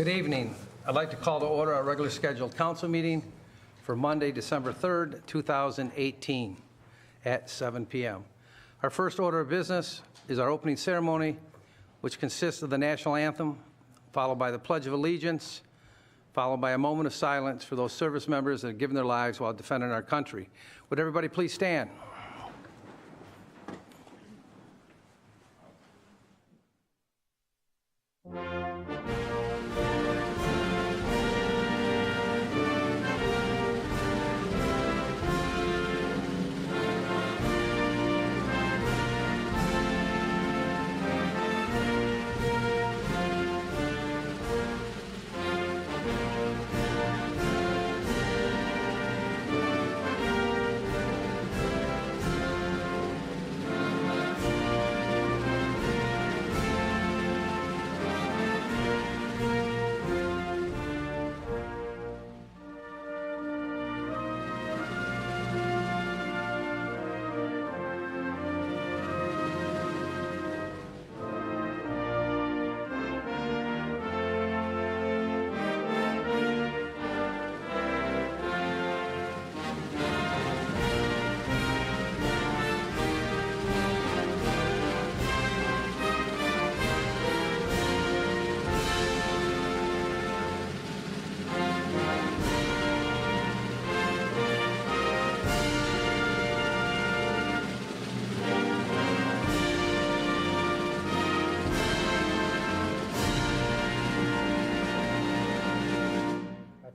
Good evening. I'd like to call to order our regular scheduled council meeting for Monday, December 3rd, 2018 at 7 p.m. Our first order of business is our opening ceremony, which consists of the national anthem, followed by the Pledge of Allegiance, followed by a moment of silence for those service members that have given their lives while defending our country. Would everybody please stand?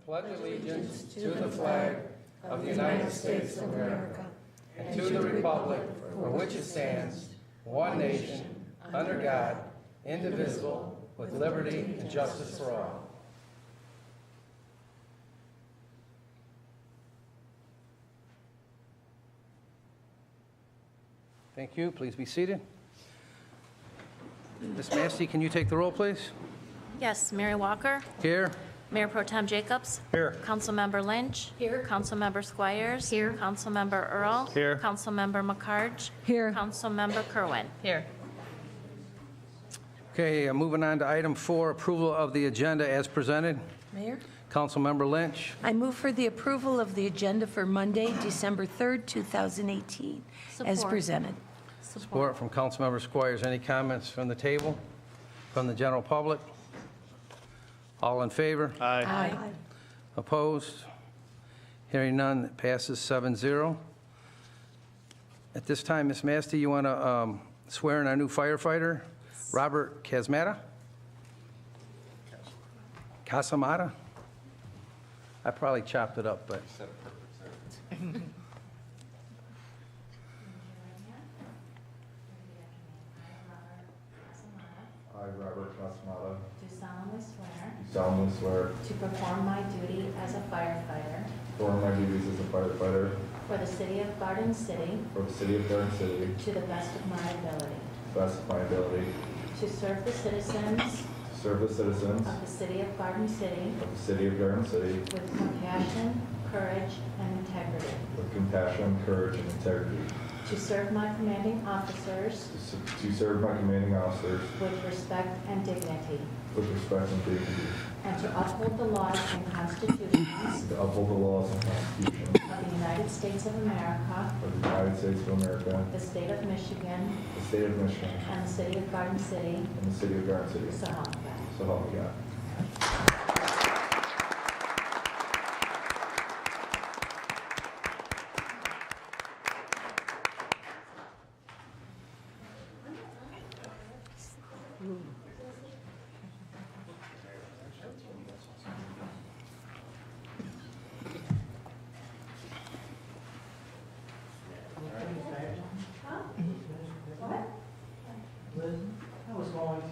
Pledge allegiance to the flag of the United States of America and to the republic for which it stands, one nation, under God, indivisible, with liberty and justice for all. Thank you. Please be seated. Ms. Massey, can you take the roll, please? Yes, Mary Walker. Here. Mayor Pro Tem Jacobs. Here. Councilmember Lynch. Here. Councilmember Squires. Here. Councilmember Earl. Here. Councilmember McCarge. Here. Councilmember Kerwin. Here. Okay, moving on to item 4, approval of the agenda as presented. Mayor, Councilmember Lynch. I move for the approval of the agenda for Monday, December 3rd, 2018, as Support. presented. Support from Councilmember Squires. Any comments from the table, from the general public? All in favor? Aye. Opposed? Hearing none, it passes 7-0. At this time, Ms. Massey, you want to swear in our new firefighter, Robert Casamata? Casamata? I probably chopped it up, but... I, Robert Casamata, Do solemnly swear do solemnly swear to perform my duty as a firefighter to perform my duties as a firefighter for the city of Garden City for the city of Garden City to the best of my ability, to the best of my ability, to serve the citizens to serve the citizens of the city of Garden City of the city of Garden City with compassion, courage, and integrity, with compassion, courage, and integrity, to serve my commanding officers to serve my commanding officers with respect and dignity, with respect and dignity, and to uphold the laws and constitutions to uphold the laws and constitution of the United States of America, of the United States of America, the state of Michigan, the state of Michigan, and the city of Garden City, and the city of Garden City. so help me God. So help me God. I was going to.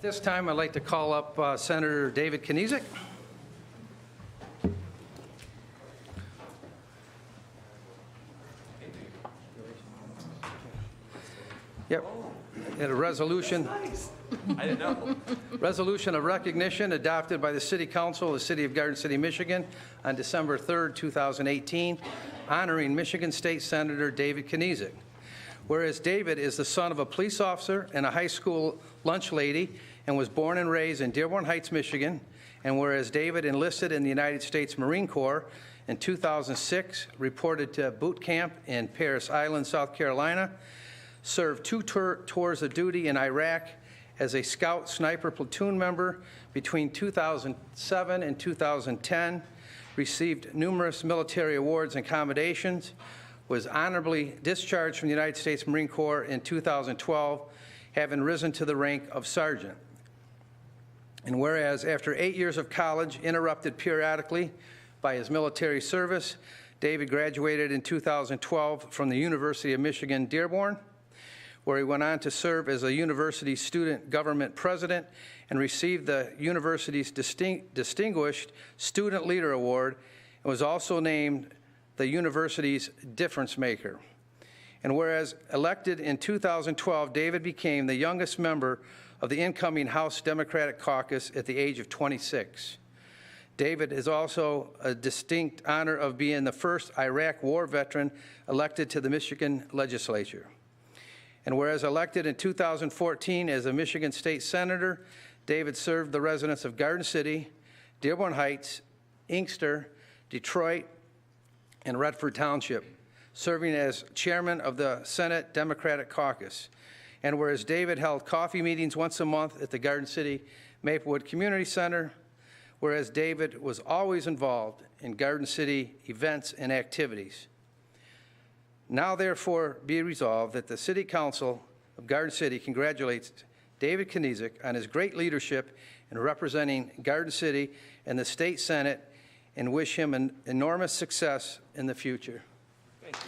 At this time, I'd like to call up Senator David Kniezek. Yep. And a resolution. I didn't know. Resolution of recognition adopted by the City Council of the City of Garden City, Michigan on December 3rd, 2018, honoring Michigan State Senator David Kniezek. Whereas David is the son of a police officer and a high school lunch lady and was born and raised in Dearborn Heights, Michigan, and whereas David enlisted in the United States Marine Corps in 2006, reported to boot camp in Parris Island, South Carolina, served 2 tours of duty in Iraq as a scout sniper platoon member between 2007 and 2010, received numerous military awards and commendations, was honorably discharged from the United States Marine Corps in 2012, having risen to the rank of sergeant. And whereas after 8 years of college, interrupted periodically by his military service, David graduated in 2012 from the University of Michigan, Dearborn, where he went on to serve as a university student government president and received the university's Distinguished Student Leader Award, and was also named the university's difference maker. And whereas elected in 2012, David became the youngest member of the incoming House Democratic Caucus at the age of 26. David is also a distinct honor of being the first Iraq war veteran elected to the Michigan legislature. And whereas elected in 2014 as a Michigan State Senator, David served the residents of Garden City, Dearborn Heights, Inkster, Detroit, and Redford Township, serving as chairman of the Senate Democratic Caucus. And whereas David held coffee meetings once a month at the Garden City Maplewood Community Center, whereas David was always involved in Garden City events and activities. Now therefore be resolved that the City Council of Garden City congratulates David Kniezek on his great leadership in representing Garden City and the State Senate, and wish him an enormous success in the future. Thank you.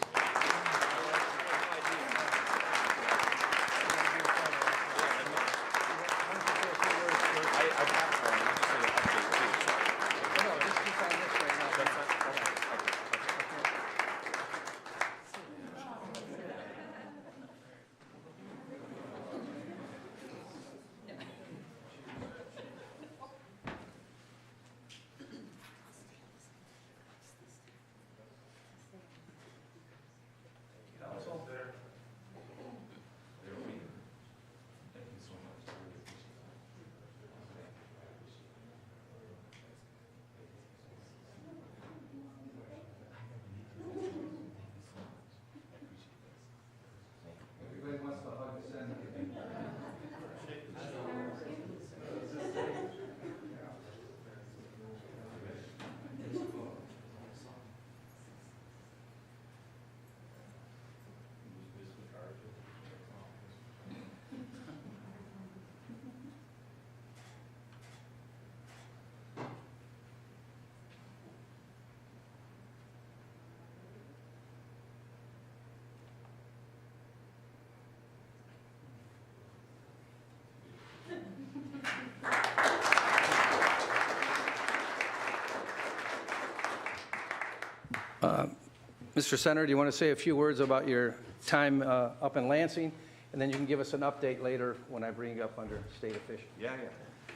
Mr. Senator, do you want to say a few words about your time up in Lansing? And then you can give us an update later when I bring you up under state official. Yeah.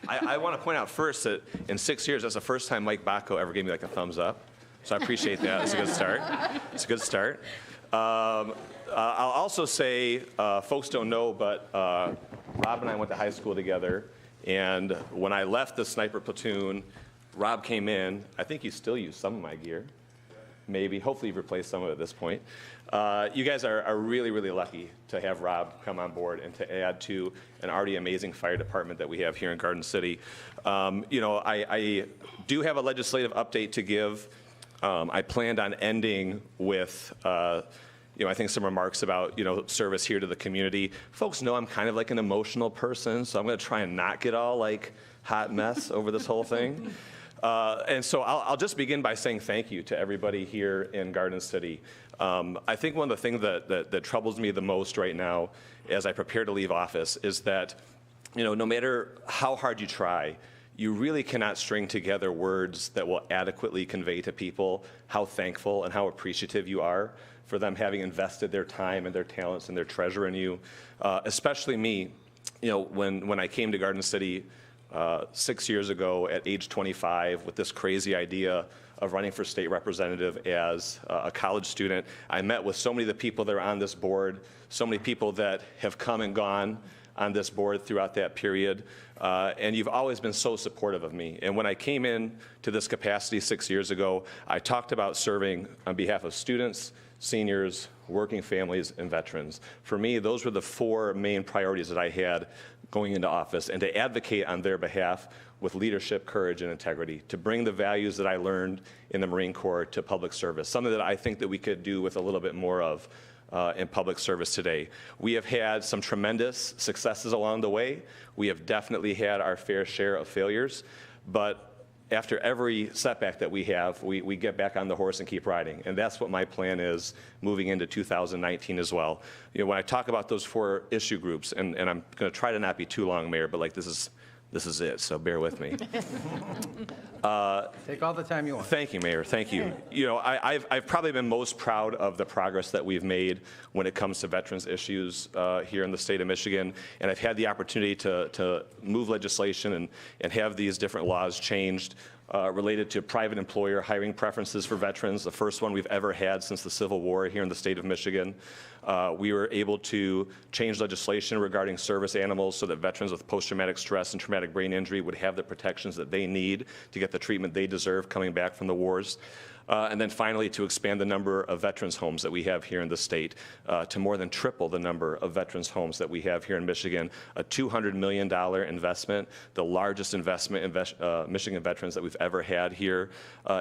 I want to point out first that in 6 years, that's the first time Mike Bacco ever gave me like a thumbs up. So I appreciate that. It's a good start. It's a good start. I'll also say, folks don't know, but Rob and I went to high school together. And when I left the sniper platoon, Rob came in. I think you still use some of my gear. Maybe. Hopefully you've replaced some of it at this point. You guys are really, really lucky to have Rob come on board and to add to an already amazing fire department that we have here in Garden City. You know, I do have a legislative update to give. I planned on ending with, you know, I think some remarks about, you know, service here to the community. Folks know I'm kind of like an emotional person, so I'm going to try and not get all like hot mess over this whole thing. And so I'll just begin by saying thank you to everybody here in Garden City. I think one of the things that troubles me the most right now as I prepare to leave office is that no matter how hard you try, you really cannot string together words that will adequately convey to people how thankful and how appreciative you are for them having invested their time and their talents and their treasure in you. Especially me, when I came to Garden City 6 years ago at age 25 with this crazy idea of running for state representative as a college student, I met with so many of the people that are on this board, so many people that have come and gone on this board throughout that period, and you've always been so supportive of me. And when I came in to this capacity 6 years ago, I talked about serving on behalf of students, seniors, working families, and veterans. For me, those were the 4 main priorities that I had going into office, and to advocate on their behalf with leadership, courage, and integrity, to bring the values that I learned in the Marine Corps to public service, something that I think that we could do with a little bit more of in public service today. We have had some tremendous successes along the way. We have definitely had our fair share of failures, but after every setback that we have, we get back on the horse and keep riding. And that's what my plan is moving into 2019 as well. When I talk about those 4 issue groups, and I'm going to try to not be too long, Mayor, but this is it, so bear with me. Take all the time you want. Thank you, Mayor. Thank you. I've probably been most proud of the progress that we've made when it comes to veterans issues here in the state of Michigan. And I've had the opportunity to move legislation and have these different laws changed related to private employer hiring preferences for veterans, the first one we've ever had since the Civil War here in the state of Michigan. We were able to change legislation regarding service animals so that veterans with post-traumatic stress and traumatic brain injury would have the protections that they need to get the treatment they deserve coming back from the wars. And then finally, to expand the number of veterans homes that we have here in the state to more than triple the number of veterans homes that we have here in Michigan, a $200 million investment, the largest investment in Michigan veterans that we've ever had here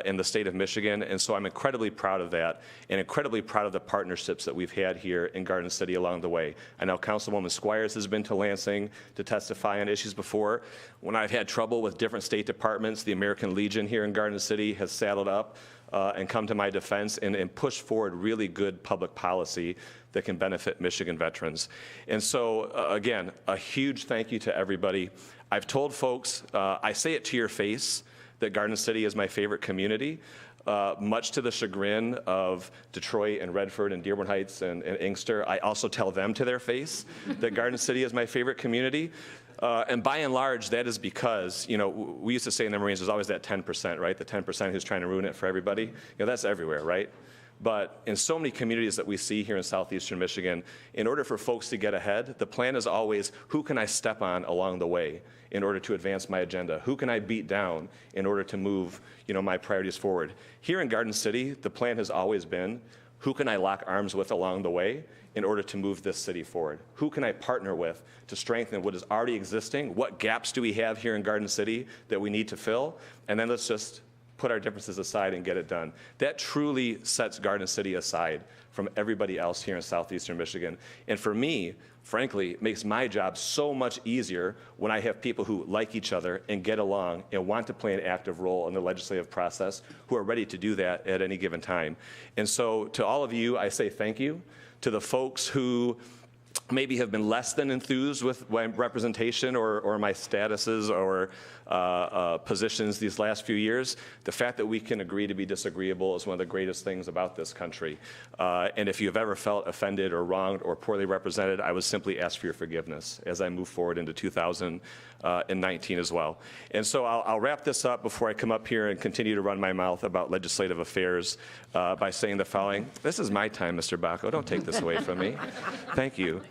in the state of Michigan. And so I'm incredibly proud of that and incredibly proud of the partnerships that we've had here in Garden City along the way. I know Councilwoman Squires has been to Lansing to testify on issues before. When I've had trouble with different state departments, the American Legion here in Garden City has saddled up and come to my defense and push forward really good public policy that can benefit Michigan veterans. And so, again, a huge thank you to everybody. I've told folks, I say it to your face, that Garden City is my favorite community, much to the chagrin of Detroit and Redford and Dearborn Heights and Inkster. I also tell them to their face that Garden City is my favorite community. And by and large, that is because, we used to say in the Marines, there's always that 10%, right? The 10% who's trying to ruin it for everybody. That's everywhere, right? But in so many communities that we see here in southeastern Michigan, in order for folks to get ahead, the plan is always, who can I step on along the way in order to advance my agenda? Who can I beat down in order to move, my priorities forward? Here in Garden City, the plan has always been, who can I lock arms with along the way in order to move this city forward? Who can I partner with to strengthen what is already existing? What gaps do we have here in Garden City that we need to fill? And then let's just put our differences aside and get it done. That truly sets Garden City aside from everybody else here in southeastern Michigan. And for me, frankly, it makes my job so much easier when I have people who like each other and get along and want to play an active role in the legislative process, who are ready to do that at any given time. And so to all of you, I say thank you. To the folks who maybe have been less than enthused with my representation or my statuses or positions these last few years, the fact that we can agree to be disagreeable is one of the greatest things about this country. And if you've ever felt offended or wronged or poorly represented, I would simply ask for your forgiveness as I move forward into 2019 as well. And so I'll wrap this up before I come up here and continue to run my mouth about legislative affairs by saying the following. This is my time, Mr. Bacco. Don't take this away from me. Thank you.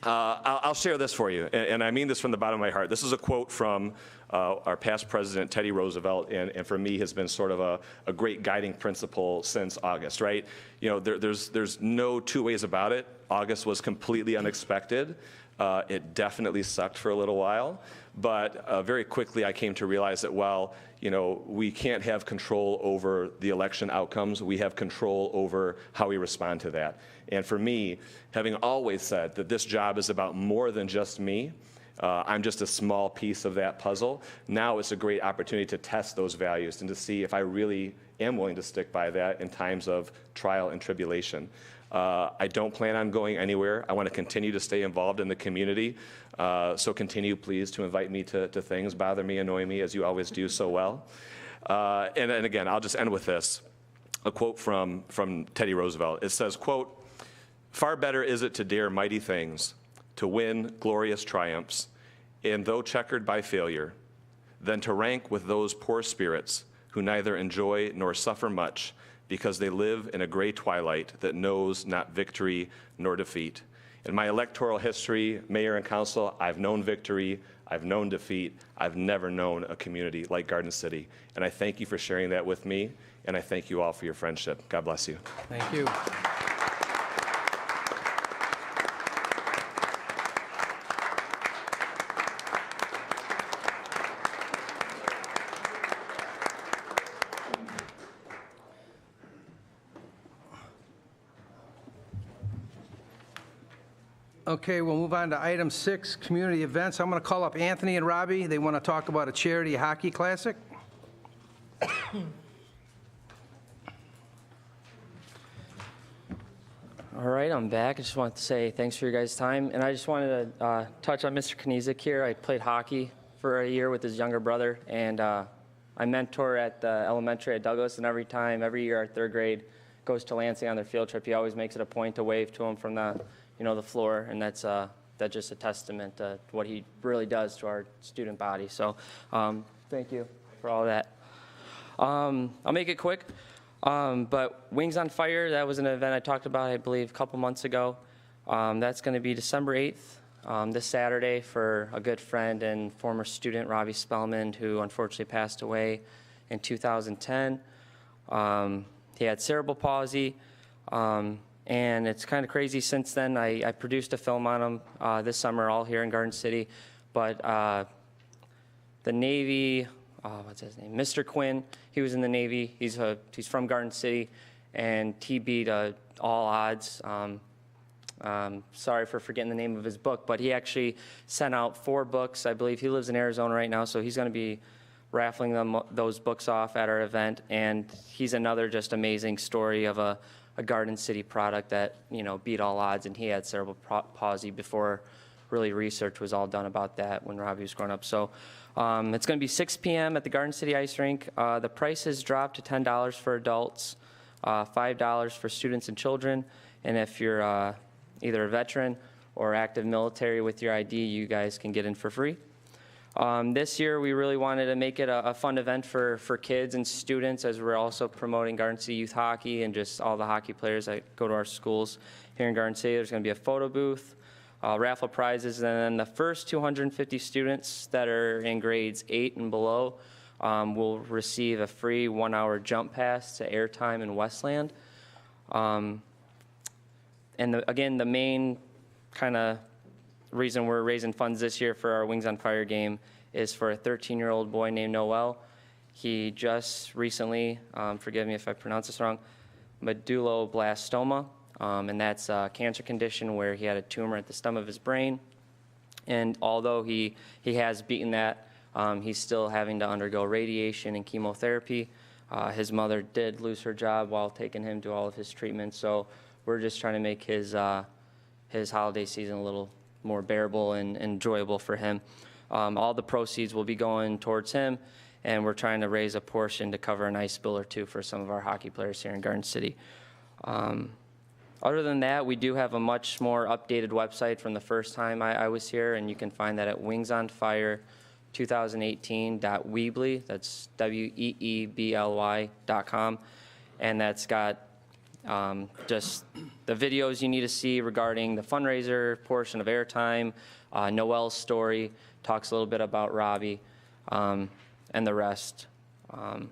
I'll share this for you, and I mean this from the bottom of my heart. This is a quote from our past president, Teddy Roosevelt, and for me has been sort of a great guiding principle since August, right? There's no two ways about it. August was completely unexpected. It definitely sucked for a little while, but very quickly I came to realize that while we can't have control over the election outcomes, we have control over how we respond to that. And for me, having always said that this job is about more than just me, I'm just a small piece of that puzzle. Now it's a great opportunity to test those values and to see if I really am willing to stick by that in times of trial and tribulation. I don't plan on going anywhere. I want to continue to stay involved in the community. So continue, please, to invite me to things, bother me, annoy me, as you always do so well. And again, I'll just end with this, a quote from Teddy Roosevelt. It says, quote, "Far better is it to dare mighty things, to win glorious triumphs, and though checkered by failure, than to rank with those poor spirits who neither enjoy nor suffer much, because they live in a gray twilight that knows not victory nor defeat." In my electoral history, mayor and council, I've known victory, I've known defeat, I've never known a community like Garden City. And I thank you for sharing that with me, and I thank you all for your friendship. God bless you. Thank you. Okay, we'll move on to item 6, community events. I'm going to call up Anthony and Robbie. They want to talk about a charity hockey classic. All right, I'm back. I just wanted to say thanks for your guys' time. And I just wanted to touch on Mr. Kniezek here. I played hockey for a year with his younger brother, and I mentor at the elementary at Douglas, and every year our third grade goes to Lansing on their field trip, he always makes it a point to wave to them from the floor, and that's just a testament to what he really does to our student body. So thank you for all that. I'll make it quick. But Wings on Fire, that was an event I talked about, I believe, a couple months ago. That's going to be December 8th, this Saturday, for a good friend and former student, Robbie Spellman, who unfortunately passed away in 2010. He had cerebral palsy, and it's kind of crazy since then. I produced a film on him this summer, all here in Garden City. But the Navy, what's his name? Mr. Quinn, he was in the Navy. He's from Garden City, and he beat all odds. Sorry for forgetting the name of his book, but he actually sent out 4 books. I believe he lives in Arizona right now, so he's going to be raffling those books off at our event. And he's another just amazing story of a Garden City product that beat all odds, and he had cerebral palsy before really research was all done about that when Robbie was growing up. So it's going to be 6 p.m. at the Garden City Ice Rink. The prices dropped to $10 for adults, $5 for students and children, and if you're either a veteran or active military with your ID, you guys can get in for free. This year, we really wanted to make it a fun event for kids and students, as we're also promoting Garden City Youth Hockey and just all the hockey players that go to our schools here in Garden City. There's going to be a photo booth, raffle prizes, and then the first 250 students that are in grades 8 and below will receive a free 1-hour jump pass to Airtime in Westland. And again, the main kind of reason we're raising funds this year for our Wings on Fire game is for a 13-year-old boy named Noel. He just recently, forgive me if I pronounce this wrong, medulloblastoma, and that's a cancer condition where he had a tumor at the stem of his brain. And although he has beaten that, he's still having to undergo radiation and chemotherapy. His mother did lose her job while taking him to all of his treatments, so we're just trying to make his holiday season a little more bearable and enjoyable for him. All the proceeds will be going towards him, and we're trying to raise a portion to cover an ice bill or two for some of our hockey players here in Garden City. Other than that, we do have a much more updated website from the first time I was here, and you can find that at wingsonfire2018.weebly. That's WEEBLY.com, and that's got just the videos you need to see regarding the fundraiser portion of Airtime, Noel's story, talks a little bit about Robbie, and the rest. And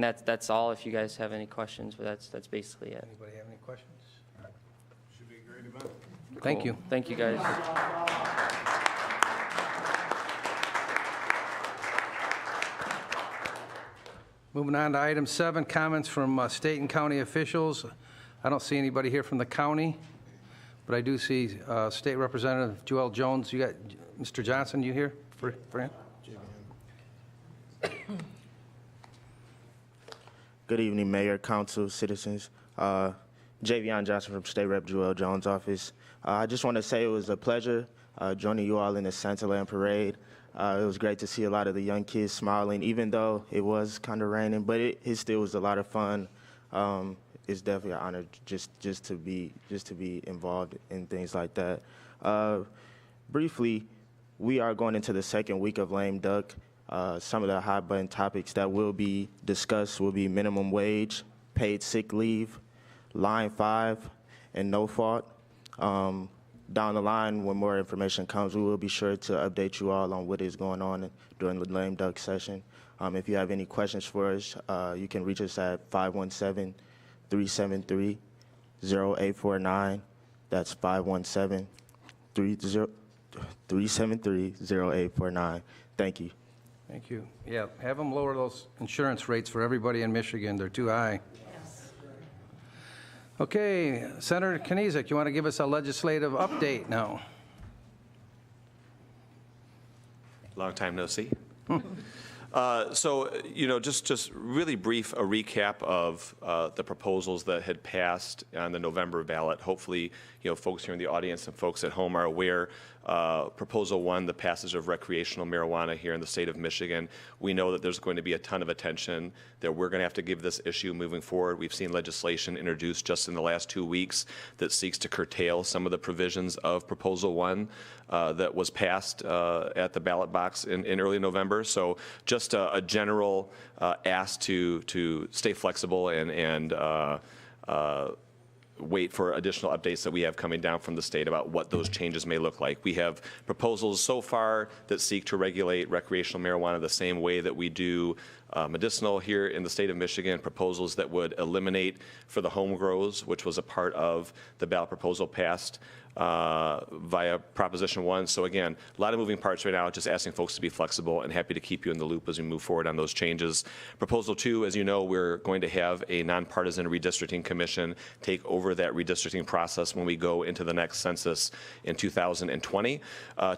that's all. If you guys have any questions, but that's basically it. Anybody have any questions? Should be a great event. Thank you. Thank you, guys. Moving on to item 7, comments from state and county officials. I don't see anybody here from the county, but I do see State Representative Joel Jones. You got Mr. Johnson, you here for him? Good evening, Mayor, Council, citizens. Javion Johnson from State Rep Joel Jones' office. I just want to say it was a pleasure joining you all in the Santaland Parade. It was great to see a lot of the young kids smiling, even though it was kind of raining, but it still was a lot of fun. It's definitely an honor just to be involved in things like that. Briefly, we are going into the second week of Lame Duck. Some of the hot button topics that will be discussed will be minimum wage, paid sick leave, Line 5, and no fault. Down the line, when more information comes, we will be sure to update you all on what is going on during the Lame Duck session. If you have any questions for us, you can reach us at 517-373-0849. That's 517-373-0849. Thank you. Thank you. Yeah, have them lower those insurance rates for everybody in Michigan. They're too high. Okay, Senator Kniezek, you want to give us a legislative update now? Long time no see. So, just really brief a recap of the proposals that had passed on the November ballot. Hopefully, folks here in the audience and folks at home are aware. Proposal 1, the passage of recreational marijuana here in the state of Michigan. We know that there's going to be a ton of attention, that we're going to have to give this issue moving forward. We've seen legislation introduced just in the last 2 weeks that seeks to curtail some of the provisions of Proposal 1 that was passed at the ballot box in early November. So just a general ask to stay flexible and wait for additional updates that we have coming down from the state about what those changes may look like. We have proposals so far that seek to regulate recreational marijuana the same way that we do medicinal here in the state of Michigan, proposals that would eliminate for the home grows, which was a part of the ballot proposal passed via Proposition 1. So again, a lot of moving parts right now, just asking folks to be flexible and happy to keep you in the loop as we move forward on those changes. Proposal 2, as you know, we're going to have a nonpartisan redistricting commission take over that redistricting process when we go into the next census in 2020.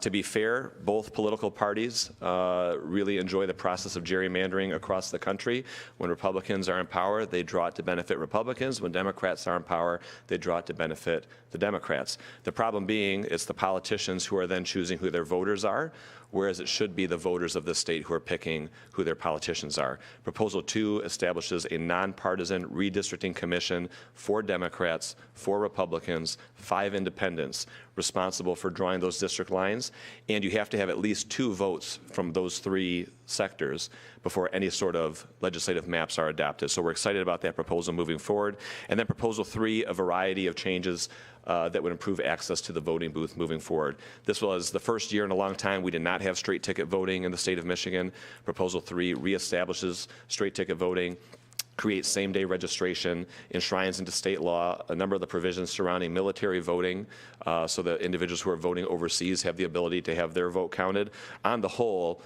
To be fair, both political parties really enjoy the process of gerrymandering across the country. When Republicans are in power, they draw it to benefit Republicans. When Democrats are in power, they draw it to benefit the Democrats. The problem being, it's the politicians who are then choosing who their voters are, whereas it should be the voters of the state who are picking who their politicians are. Proposal 2 establishes a nonpartisan redistricting commission for Democrats, for Republicans, 5 independents responsible for drawing those district lines, and you have to have at least 2 votes from those 3 sectors before any sort of legislative maps are adopted. So we're excited about that proposal moving forward. And then Proposal 3, a variety of changes that would improve access to the voting booth moving forward. This was the first year in a long time we did not have straight ticket voting in the state of Michigan. Proposal 3 reestablishes straight ticket voting, creates same-day registration, enshrines into state law a number of the provisions surrounding military voting, so that individuals who are voting overseas have the ability to have their vote counted. On the whole,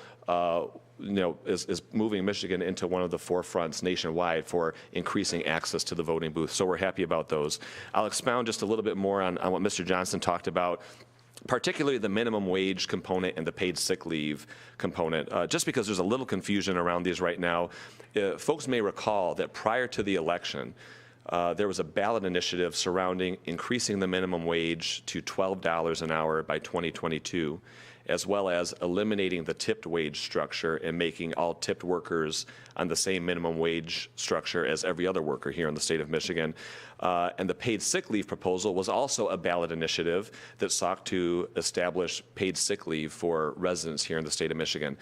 is moving Michigan into one of the forefronts nationwide for increasing access to the voting booth. So we're happy about those. I'll expound just a little bit more on what Mr. Johnson talked about, particularly the minimum wage component and the paid sick leave component, just because there's a little confusion around these right now. Folks may recall that prior to the election, there was a ballot initiative surrounding increasing the minimum wage to $12 an hour by 2022, as well as eliminating the tipped wage structure and making all tipped workers on the same minimum wage structure as every other worker here in the state of Michigan. And the paid sick leave proposal was also a ballot initiative that sought to establish paid sick leave for residents here in the state of Michigan.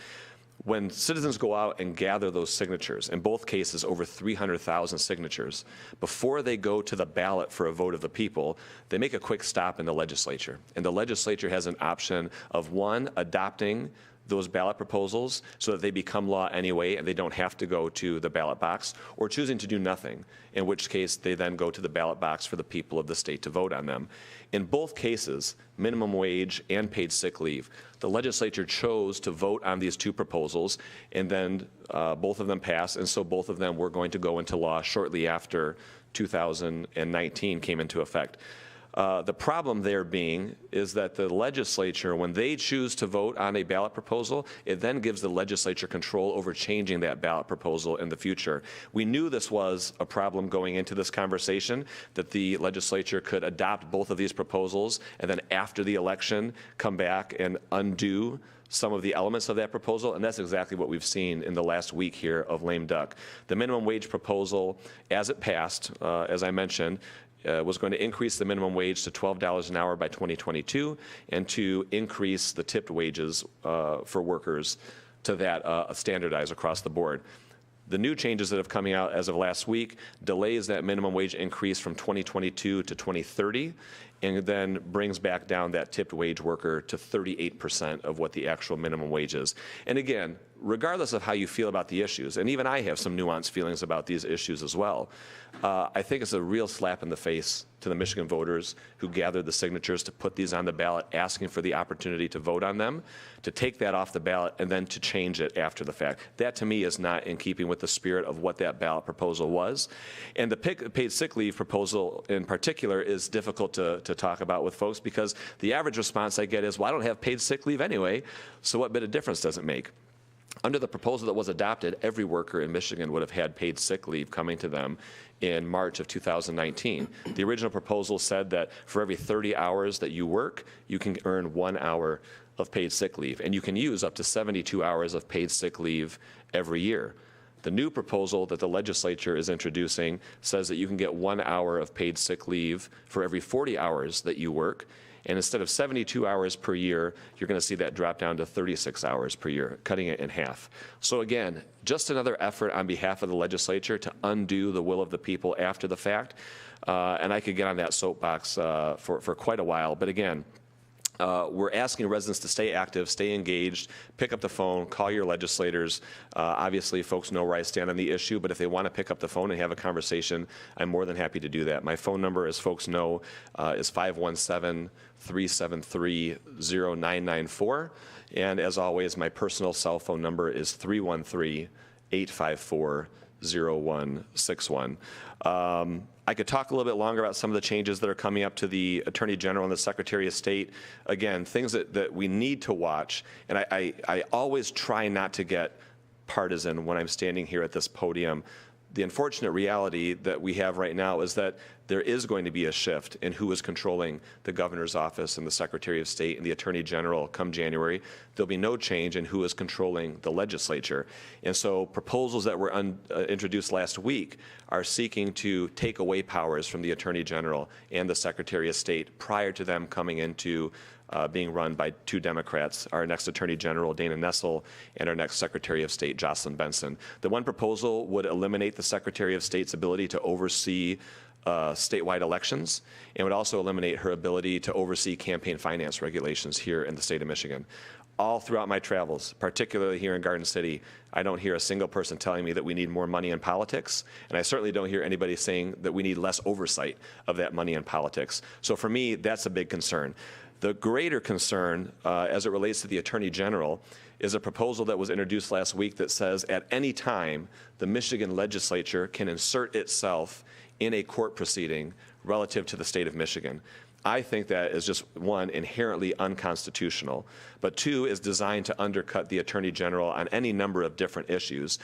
When citizens go out and gather those signatures, in both cases over 300,000 signatures, before they go to the ballot for a vote of the people, they make a quick stop in the legislature. And the legislature has an option of, 1, adopting those ballot proposals so that they become law anyway and they don't have to go to the ballot box, or choosing to do nothing, in which case they then go to the ballot box for the people of the state to vote on them. In both cases, minimum wage and paid sick leave, the legislature chose to vote on these 2 proposals, and then both of them passed, and so both of them were going to go into law shortly after 2019 came into effect. The problem there being is that the legislature, when they choose to vote on a ballot proposal, it then gives the legislature control over changing that ballot proposal in the future. We knew this was a problem going into this conversation, that the legislature could adopt both of these proposals and then after the election come back and undo some of the elements of that proposal, and that's exactly what we've seen in the last week here of lame duck. The minimum wage proposal, as it passed, as I mentioned, was going to increase the minimum wage to $12 an hour by 2022 and to increase the tipped wages for workers to that standardized across the board. The new changes that have coming out as of last week delays that minimum wage increase from 2022 to 2030 and then brings back down that tipped wage worker to 38% of what the actual minimum wage is. And again, regardless of how you feel about the issues, and even I have some nuanced feelings about these issues as well, I think it's a real slap in the face to the Michigan voters who gathered the signatures to put these on the ballot, asking for the opportunity to vote on them, to take that off the ballot and then to change it after the fact. That to me is not in keeping with the spirit of what that ballot proposal was. And the paid sick leave proposal in particular is difficult to talk about with folks because the average response I get is, well, I don't have paid sick leave anyway, so what bit of difference does it make? Under the proposal that was adopted, every worker in Michigan would have had paid sick leave coming to them in March of 2019. The original proposal said that for every 30 hours that you work, you can earn 1 hour of paid sick leave, and you can use up to 72 hours of paid sick leave every year. The new proposal that the legislature is introducing says that you can get 1 hour of paid sick leave for every 40 hours that you work. And instead of 72 hours per year, you're going to see that drop down to 36 hours per year, cutting it in half. So again, just another effort on behalf of the legislature to undo the will of the people after the fact. And I could get on that soapbox for quite a while. But again, we're asking residents to stay active, stay engaged, pick up the phone, call your legislators. Obviously, folks know where I stand on the issue, but if they want to pick up the phone and have a conversation, I'm more than happy to do that. My phone number, as folks know, is 517-373-0994. And as always, my personal cell phone number is 313-854-0161. I could talk a little bit longer about some of the changes that are coming up to the Attorney General and the Secretary of State. Again, things that we need to watch. And I always try not to get partisan when I'm standing here at this podium. The unfortunate reality that we have right now is that there is going to be a shift in who is controlling the governor's office and the Secretary of State and the Attorney General come January. There'll be no change in who is controlling the legislature. And so proposals that were introduced last week are seeking to take away powers from the Attorney General and the Secretary of State prior to them coming into being run by two Democrats, our next Attorney General, Dana Nessel, and our next Secretary of State, Jocelyn Benson. The one proposal would eliminate the Secretary of State's ability to oversee statewide elections and would also eliminate her ability to oversee campaign finance regulations here in the state of Michigan. All throughout my travels, particularly here in Garden City, I don't hear a single person telling me that we need more money in politics, and I certainly don't hear anybody saying that we need less oversight of that money in politics. So for me, that's a big concern. The greater concern, as it relates to the Attorney General, is a proposal that was introduced last week that says at any time the Michigan legislature can insert itself in a court proceeding relative to the state of Michigan. I think that is just, one, inherently unconstitutional, but two, is designed to undercut the Attorney General on any number of different issues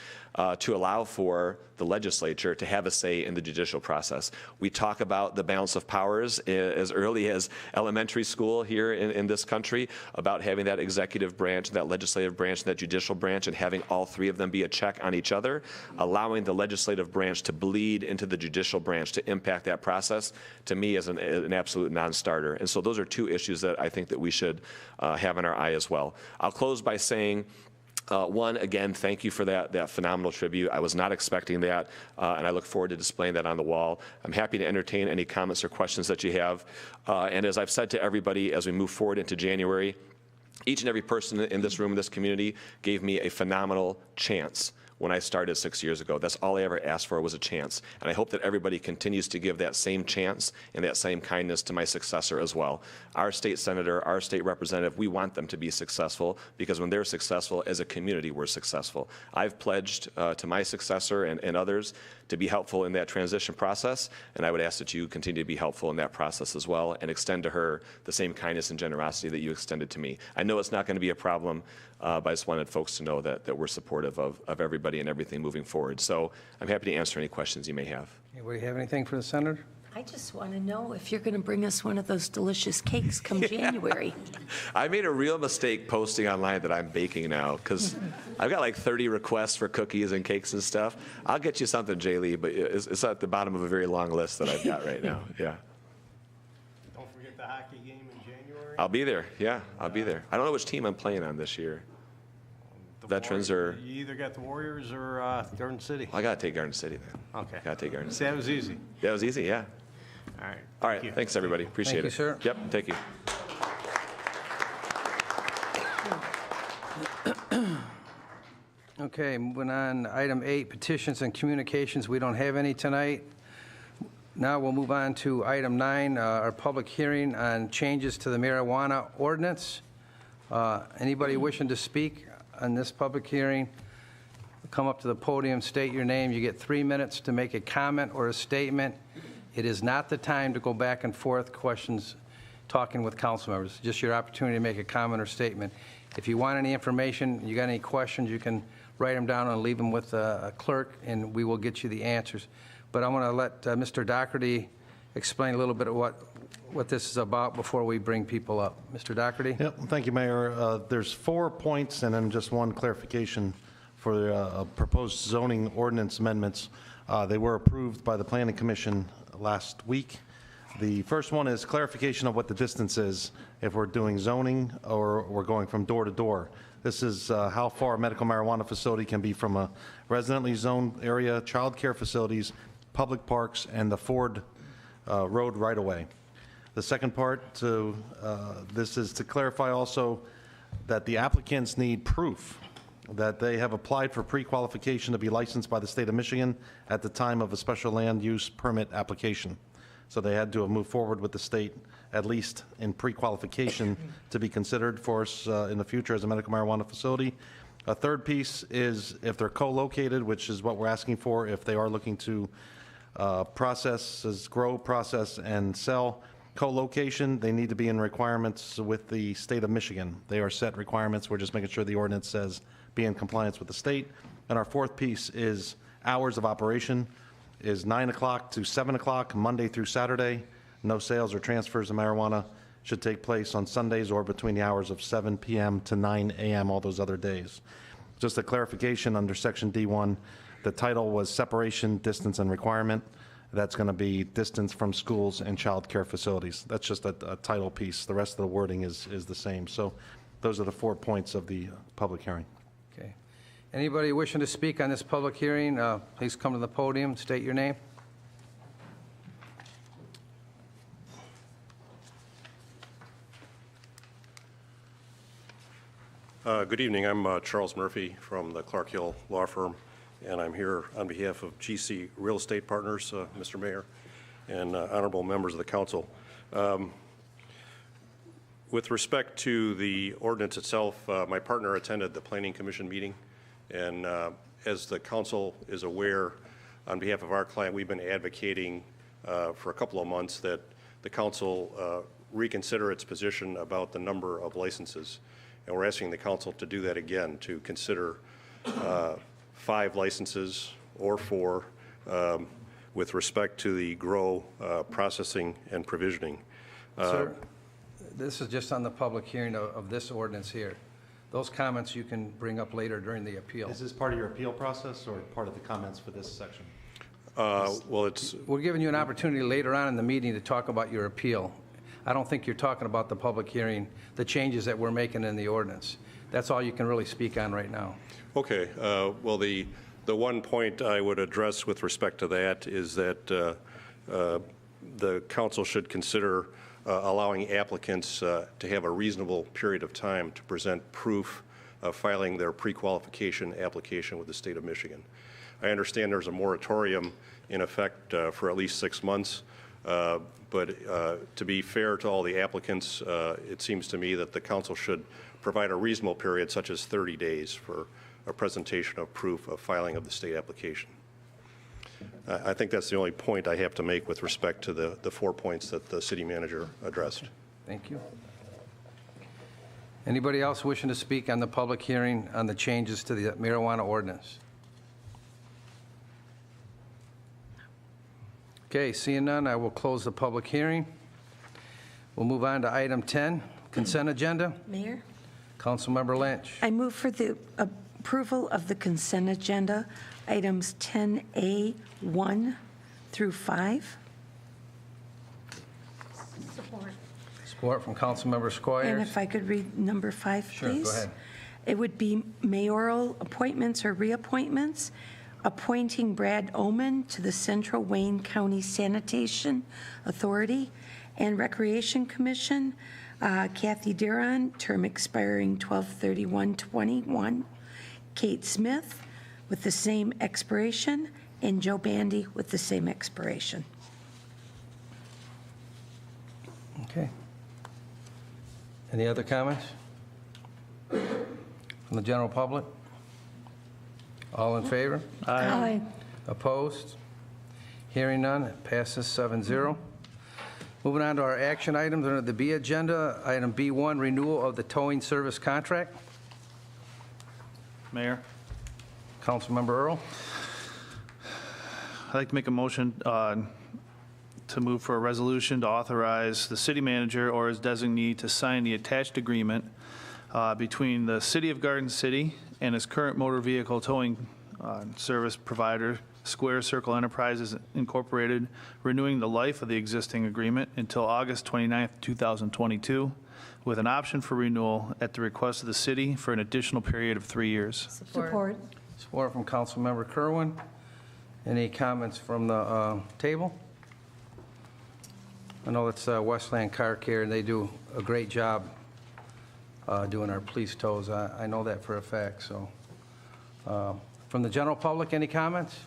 to allow for the legislature to have a say in the judicial process. We talk about the balance of powers as early as elementary school here in this country, about having that executive branch, that legislative branch, that judicial branch, and having all three of them be a check on each other, allowing the legislative branch to bleed into the judicial branch to impact that process, to me is an absolute non-starter. And so those are two issues that I think that we should have in our eye as well. I'll close by saying, one, again, thank you for that phenomenal tribute. I was not expecting that, and I look forward to displaying that on the wall. I'm happy to entertain any comments or questions that you have. And as I've said to everybody, as we move forward into January, each and every person in this room, in this community, gave me a phenomenal chance when I started 6 years ago. That's all I ever asked for was a chance. And I hope that everybody continues to give that same chance and that same kindness to my successor as well. Our state senator, our state representative, we want them to be successful because when they're successful, as a community, we're successful. I've pledged to my successor and others to be helpful in that transition process, and I would ask that you continue to be helpful in that process as well and extend to her the same kindness and generosity that you extended to me. I know it's not going to be a problem, but I just wanted folks to know that we're supportive of everybody and everything moving forward. So I'm happy to answer any questions you may have. Anybody have anything for the senator? I just want to know if you're going to bring us one of those delicious cakes come January. I made a real mistake posting online that I'm baking now because I've got like 30 requests for cookies and cakes and stuff. I'll get you something, Jay Lee, but it's at the bottom of a very long list that I've got right now. Yeah. Don't forget the hockey game in January. I'll be there. Yeah, I'll be there. I don't know which team I'm playing on this year. Veterans or... You either got the Warriors or Garden City. I got to take Garden City then. Okay. Got to take Garden See, City. that was easy. Yeah, it was easy, yeah. All right. All right, Thank you. thanks everybody. Appreciate Thank you, it. sir. Yep, thank you. Okay, moving on, item 8, petitions and communications. We don't have any tonight. Now we'll move on to item 9, our public hearing on changes to the marijuana ordinance. Anybody wishing to speak on this public hearing, come up to the podium, state your name. You get 3 minutes to make a comment or a statement. It is not the time to go back and forth questions, talking with council members. Just your opportunity to make a comment or statement. If you want any information, you got any questions, you can write them down and leave them with a clerk, and we will get you the answers. But I want to let Mr. Doherty explain a little bit of what this is about before we bring people up. Mr. Doherty? Yep, thank you, Mayor. There's 4 points and then just one clarification for the proposed zoning ordinance amendments. They were approved by the Planning Commission last week. The first one is clarification of what the distance is if we're doing zoning or we're going from door to door. This is how far a medical marijuana facility can be from a residentially zoned area, child care facilities, public parks, and the Ford Road right-of-way. The second part to this is to clarify also that the applicants need proof that they have applied for pre-qualification to be licensed by the state of Michigan at the time of a special land use permit application. So they had to have moved forward with the state, at least in pre-qualification, to be considered for us in the future as a medical marijuana facility. A third piece is if they're co-located, which is what we're asking for, if they are looking to grow, process, and sell. Co-location, they need to be in requirements with the state of Michigan. They are set requirements. We're just making sure the ordinance says be in compliance with the state. And our fourth piece is hours of operation is 9 o'clock to 7 o'clock, Monday through Saturday. No sales or transfers of marijuana should take place on Sundays or between the hours of 7 p.m. to 9 a.m. all those other days. Just a clarification under Section D1, the title was separation, distance, and requirement. That's going to be distance from schools and child care facilities. That's just a title piece. The rest of the wording is the same. So those are the 4 points of the public hearing. Okay. Anybody wishing to speak on this public hearing, please come to the podium, state your name. Good evening. I'm Charles Murphy from the Clark Hill Law Firm, and I'm here on behalf of GC Real Estate Partners, Mr. Mayor, and honorable members of the council. With respect to the ordinance itself, my partner attended the Planning Commission meeting, and as the council is aware, on behalf of our client, we've been advocating for a couple of months that the council reconsider its position about the number of licenses. And we're asking the council to do that again, to consider 5 licenses or 4 with respect to the grow, processing, and provisioning. Sir, this is just on the public hearing of this ordinance here. Those comments you can bring up later during the appeal. Is this part of your appeal process or part of the comments for this section? Well, it's... We're giving you an opportunity later on in the meeting to talk about your appeal. I don't think you're talking about the public hearing, the changes that we're making in the ordinance. That's all you can really speak on right now. Okay. Well, the one point I would address with respect to that is that the council should consider allowing applicants to have a reasonable period of time to present proof of filing their pre-qualification application with the state of Michigan. I understand there's a moratorium in effect for at least 6 months, but to be fair to all the applicants, it seems to me that the council should provide a reasonable period, such as 30 days, for a presentation of proof of filing of the state application. I think that's the only point I have to make with respect to the 4 points that the city manager addressed. Thank you. Anybody else wishing to speak on the public hearing on the changes to the marijuana ordinance? Okay, seeing none, I will close the public hearing. We'll move on to item 10, consent agenda. Mayor? Councilmember Lynch. I move for the approval of the consent agenda, items 10A, 1 through 5. Support. Support from Councilmember And Squires. if I could read number 5, please. Sure, go ahead. It would be mayoral appointments or reappointments, appointing Brad Oman to the Central Wayne County Sanitation Authority and Recreation Commission, Kathy Duran, term expiring 12/31/21, Kate Smith with the same expiration, and Joe Bandy with the same expiration. Okay. Any other comments from the general public? All in favor? Aye. Opposed? Hearing none, it passes 7-0. Moving on to our action items under the B agenda, item B1, renewal of the towing service contract. Mayor, Councilmember Earl. I'd like to make a motion to move for a resolution to authorize the city manager or his designee to sign the attached agreement between the City of Garden City and its current motor vehicle towing service provider, Square Circle Enterprises Incorporated, renewing the life of the existing agreement until August 29th, 2022, with an option for renewal at the request of the city for an additional period of 3 years. Support. Support from Councilmember Kerwin. Any comments from the table? I know it's Westland Car Care, and they do a great job doing our police tows. I know that for a fact, so. From the general public, any comments?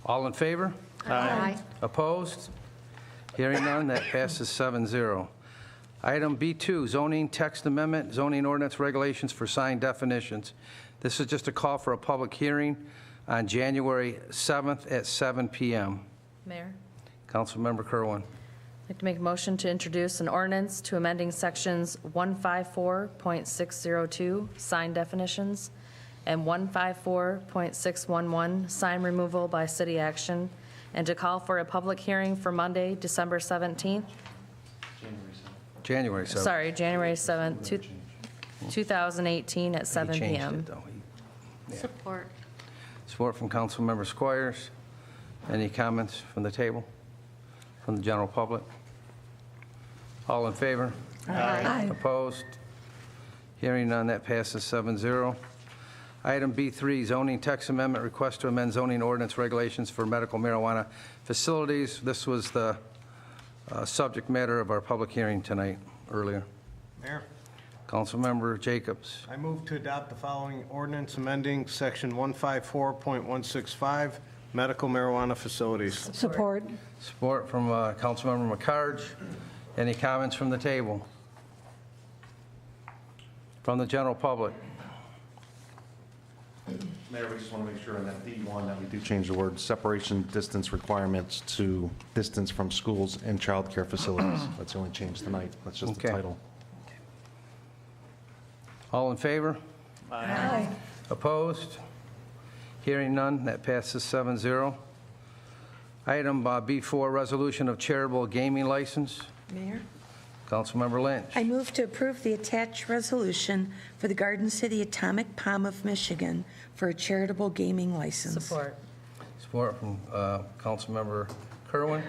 All in favor? Aye. Opposed? Hearing none, that passes 7-0. Item B2, zoning text amendment, zoning ordinance regulations for sign definitions. This is just a call for a public hearing on January 7th at 7 p.m. Mayor, Councilmember Kerwin. I'd like to make a motion to introduce an ordinance to amending sections 154.602, sign definitions, and 154.611, sign removal by city action, and to call for a public hearing for Monday, December 17th. January 7th. Sorry, January 7th, 2018 at 7 He changed p.m. it, though. Support. Support from Councilmember Squires. Any comments from the table? From the general public? All in favor? Aye. Opposed? Hearing none, that passes 7-0. Item B3, zoning text amendment, request to amend zoning ordinance regulations for medical marijuana facilities. This was the subject matter of our public hearing tonight, earlier. Mayor, Councilmember Jacobs. I move to adopt the following ordinance amending section 154.165, medical marijuana facilities. Support. Support from Councilmember McCarge. Any comments from the table? From the general public? Mayor, we just want to make sure in that D1 that we do change the word separation distance requirements to distance from schools and childcare facilities. That's the only change tonight. That's just the Okay. title. All in favor? Aye. Opposed? Hearing none, that passes 7-0. Item B4, resolution of charitable gaming license. Mayor? Councilmember Lynch. I move to approve the attached resolution for the Garden City Atomic Palm of Michigan for a charitable gaming license. Support. Support from Councilmember Kerwin.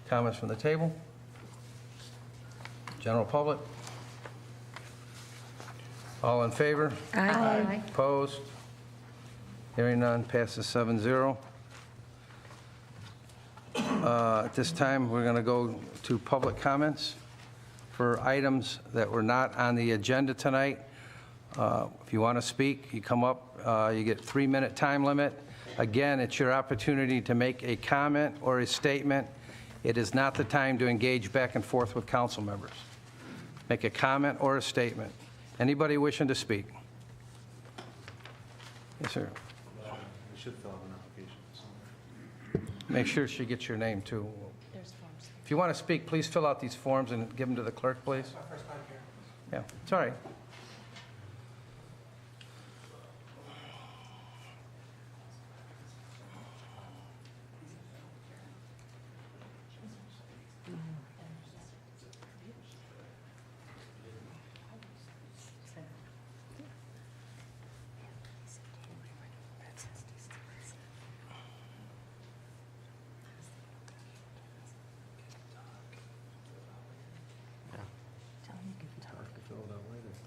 Comments from the table? General public? All in favor? Aye. Opposed? Hearing none, passes 7-0. At this time, we're going to go to public comments for items that were not on the agenda tonight If you want to speak, you come up, you get 3-minute time limit. Again, it's your opportunity to make a comment or a statement. It is not the time to engage back and forth with council members. Make a comment or a statement. Anybody wishing to speak? Yes, sir. We should fill out an application. Make sure she gets your name, too. If you want to speak, please fill out these forms and give them to the clerk, please. Yeah, it's all right.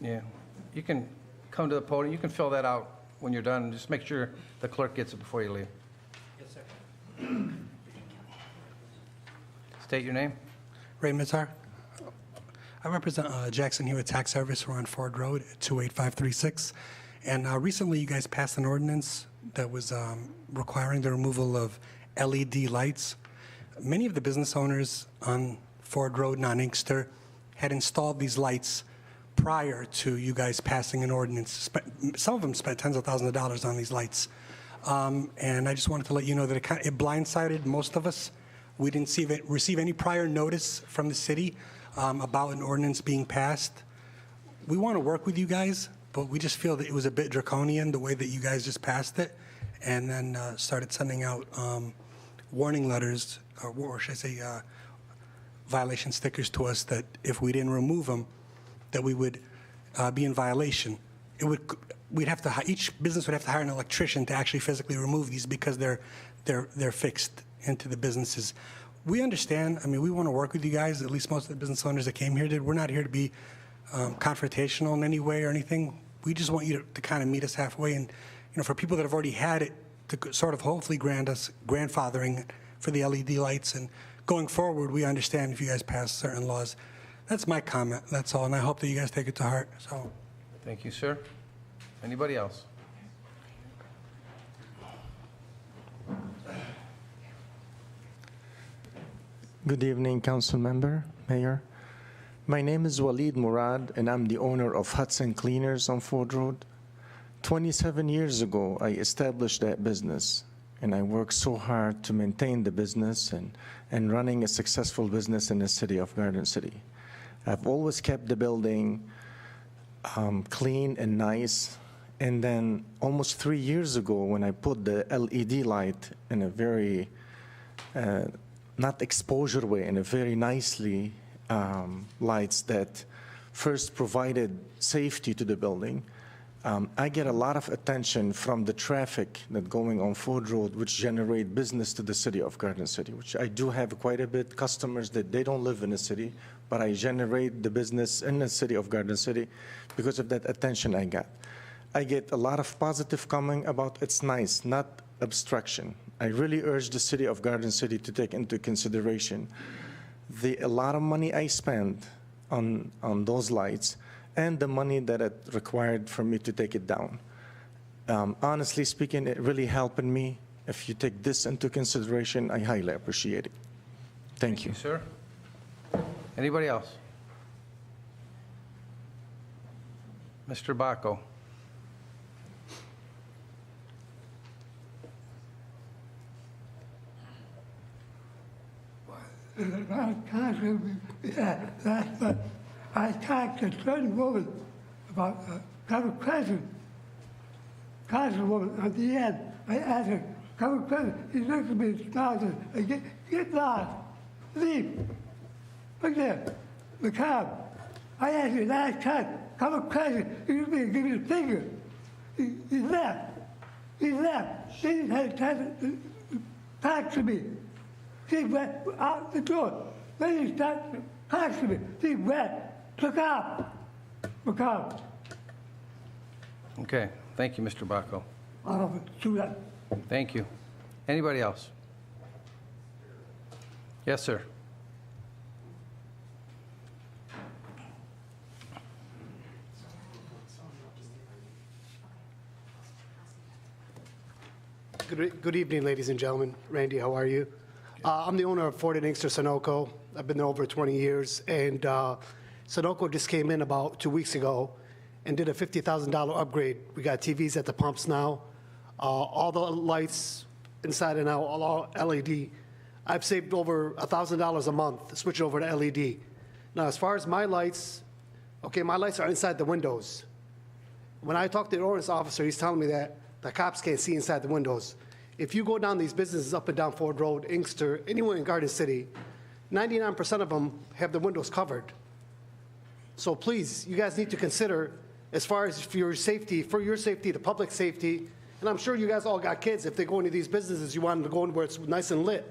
Yeah, you can come to the podium, you can fill that out when you're done, just make sure the clerk gets it before you leave. Yes, sir. State your name. Ray Mitzar. I represent Jackson Hewitt Tax Service. We're on Ford Road, 28536. And recently, you guys passed an ordinance that was requiring the removal of LED lights. Many of the business owners on Ford Road, non-Inkster, had installed these lights prior to you guys passing an ordinance. Some of them spent tens of thousands of dollars on these lights. And I just wanted to let you know that it blindsided most of us. We didn't receive any prior notice from the city about an ordinance being passed. We want to work with you guys, but we just feel that it was a bit draconian the way that you guys just passed it, and then started sending out warning letters, or should I say violation stickers to us that if we didn't remove them, that we would be in violation. Each business would have to hire an electrician to actually physically remove these because they're fixed into the businesses. We understand. I mean, we want to work with you guys. At least most of the business owners that came here did. We're not here to be confrontational in any way or anything. We just want you to kind of meet us halfway. And for people that have already had it, to sort of hopefully grant us grandfathering for the LED lights. And going forward, we understand if you guys pass certain laws. That's my comment. That's all. And I hope that you guys take it to heart. So, Thank you, sir. Anybody else? Good evening, council member, mayor. My name is Walid Murad, and I'm the owner of Hudson Cleaners on Ford Road. 27 years ago, I established that business, and I worked so hard to maintain the business and running a successful business in the city of Garden City. I've always kept the building clean and nice. And then almost 3 years ago, when I put the LED light in a very, not exposure way, in a very nicely lights that first provided safety to the building, I get a lot of attention from the traffic that going on Ford Road, which generate business to the city of Garden City, which I do have quite a bit customers that they don't live in the city, but I generate the business in the city of Garden City because of that attention I got. I get a lot of positive comment about it's nice, not obstruction. I really urge the city of Garden City to take into consideration a lot of money I spend on those lights and the money that it required for me to take it down. Honestly speaking, it really helped me. If you take this into consideration, I highly appreciate it. Thank you. Sir? Anybody else? Mr. Bacco. Last month, I talked to a certain woman about covered crescent. Crescent woman, at the end, I asked her, covered crescent. She looked at me and smiled and said, get lost, leave. Look there, the cab. I asked you last time, covered crescent. He looked at me and gave me the finger. He left. He left. She didn't have time to talk to me. She went out the door. Then he started talking to me. She went, took off. McCall. Okay, thank you, Mr. Bacco. I'll do that. Thank you. Anybody else? Yes, sir. Good evening, ladies and gentlemen. Randy, how are you? I'm the owner of Ford and Inkster Sunoco. I've been there over 20 years, and Sunoco just came in about 2 weeks ago and did a $50,000 upgrade. We got TVs at the pumps now, all the lights inside and out, all LED. I've saved over $1,000 a month switching over to LED. Now, as far as my lights, okay, my lights are inside the windows. When I talk to the ordinance officer, he's telling me that the cops can't see inside the windows. If you go down these businesses up and down Ford Road, Inkster, anywhere in Garden City, 99% of them have the windows covered. So please, you guys need to consider, as far as for your safety, the public safety, and I'm sure you guys all got kids. If they go into these businesses, you want them to go in where it's nice and lit,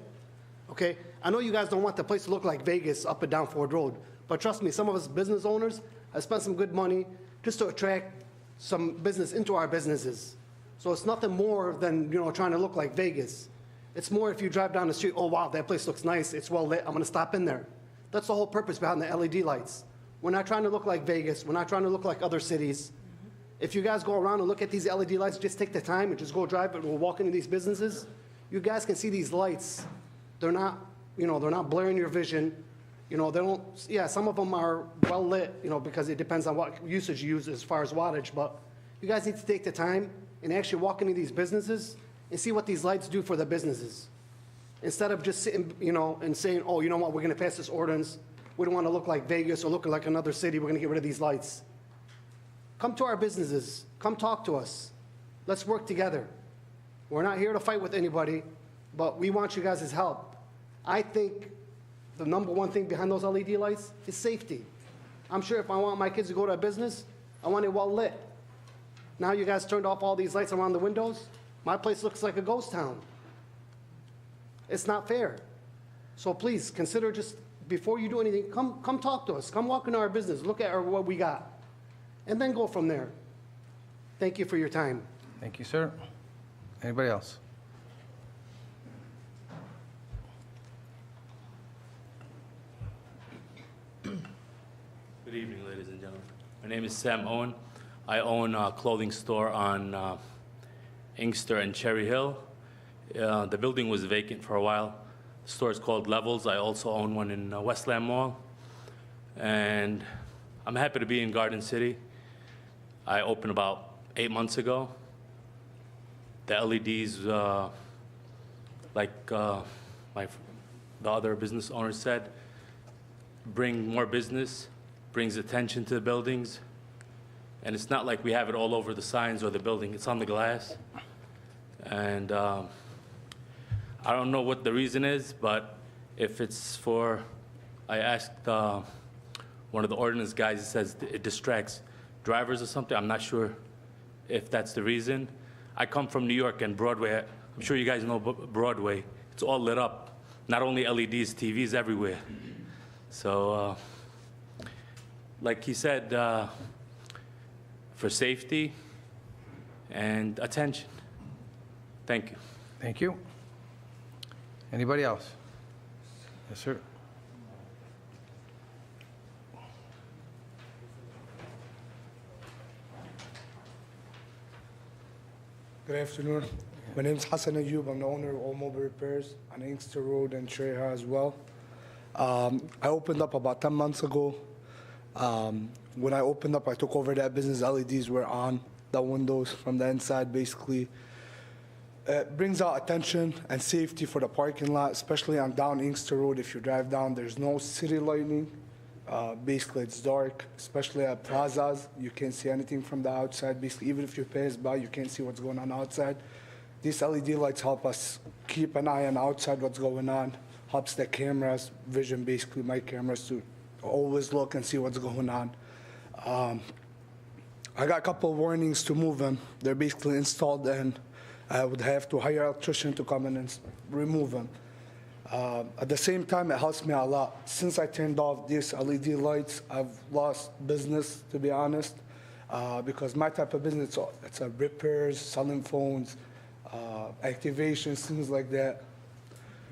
okay? I know you guys don't want the place to look like Vegas up and down Ford Road, but trust me, some of us business owners have spent some good money just to attract some business into our businesses. So it's nothing more than, trying to look like Vegas. It's more if you drive down the street, oh, wow, that place looks nice, it's well lit, I'm going to stop in there. That's the whole purpose behind the LED lights. We're not trying to look like Vegas. We're not trying to look like other cities. If you guys go around and look at these LED lights, just take the time and just go drive it and we'll walk into these businesses. You guys can see these lights. They're not, they're not blurring your vision. They don't, yeah, some of them are well lit, because it depends on what usage you use as far as wattage, but you guys need to take the time and actually walk into these businesses and see what these lights do for the businesses. Instead of just sitting, and saying, oh, you know what, we're going to pass this ordinance. We don't want to look like Vegas or look like another city. We're going to get rid of these lights. Come to our businesses. Come talk to us. Let's work together. We're not here to fight with anybody, but we want you guys' help. I think the number one thing behind those LED lights is safety. I'm sure if I want my kids to go to a business, I want it well lit. Now you guys turned off all these lights around the windows. My place looks like a ghost town. It's not fair. So please consider, just before you do anything, come talk to us. Come walk into our business. Look at what we got. And then go from there. Thank you for your time. Thank you, sir. Anybody else? Good evening, ladies and gentlemen. My name is Sam Owen. I own a clothing store on Inkster and Cherry Hill. The building was vacant for a while. The store is called Levels. I also own one in Westland Mall. And I'm happy to be in Garden City. I opened about 8 months ago. The LEDs, like the other business owners said, bring more business, brings attention to the buildings. And it's not like we have it all over the signs or the building. It's on the glass. And I don't know what the reason is, but if it's for, I asked one of the ordinance guys, he says it distracts drivers or something. I'm not sure if that's the reason. I come from New York and Broadway. I'm sure you guys know Broadway. It's all lit up. Not only LEDs, TVs everywhere. So, like he said, for safety and attention. Thank you. Thank you. Anybody else? Yes, sir. Good afternoon. My name is Hassan Ayoub. I'm the owner of All Mobile Repairs on Inkster Road and Cherry Hill as well. I opened up about 10 months ago. When I opened up, I took over that business. LEDs were on the windows from the inside, basically. It brings out attention and safety for the parking lot, especially on down Inkster Road. If you drive down, there's no city lighting. Basically, it's dark, especially at plazas. You can't see anything from the outside. Basically, even if you pass by, you can't see what's going on outside. These LED lights help us keep an eye on outside what's going on, helps the cameras, vision, basically my cameras, to always look and see what's going on. I got a couple of warnings to move them. They're basically installed, and I would have to hire an electrician to come in and remove them. At the same time, it helps me a lot. Since I turned off these LED lights, I've lost business, to be honest, because my type of business, it's repairs, selling phones, activations, things like that.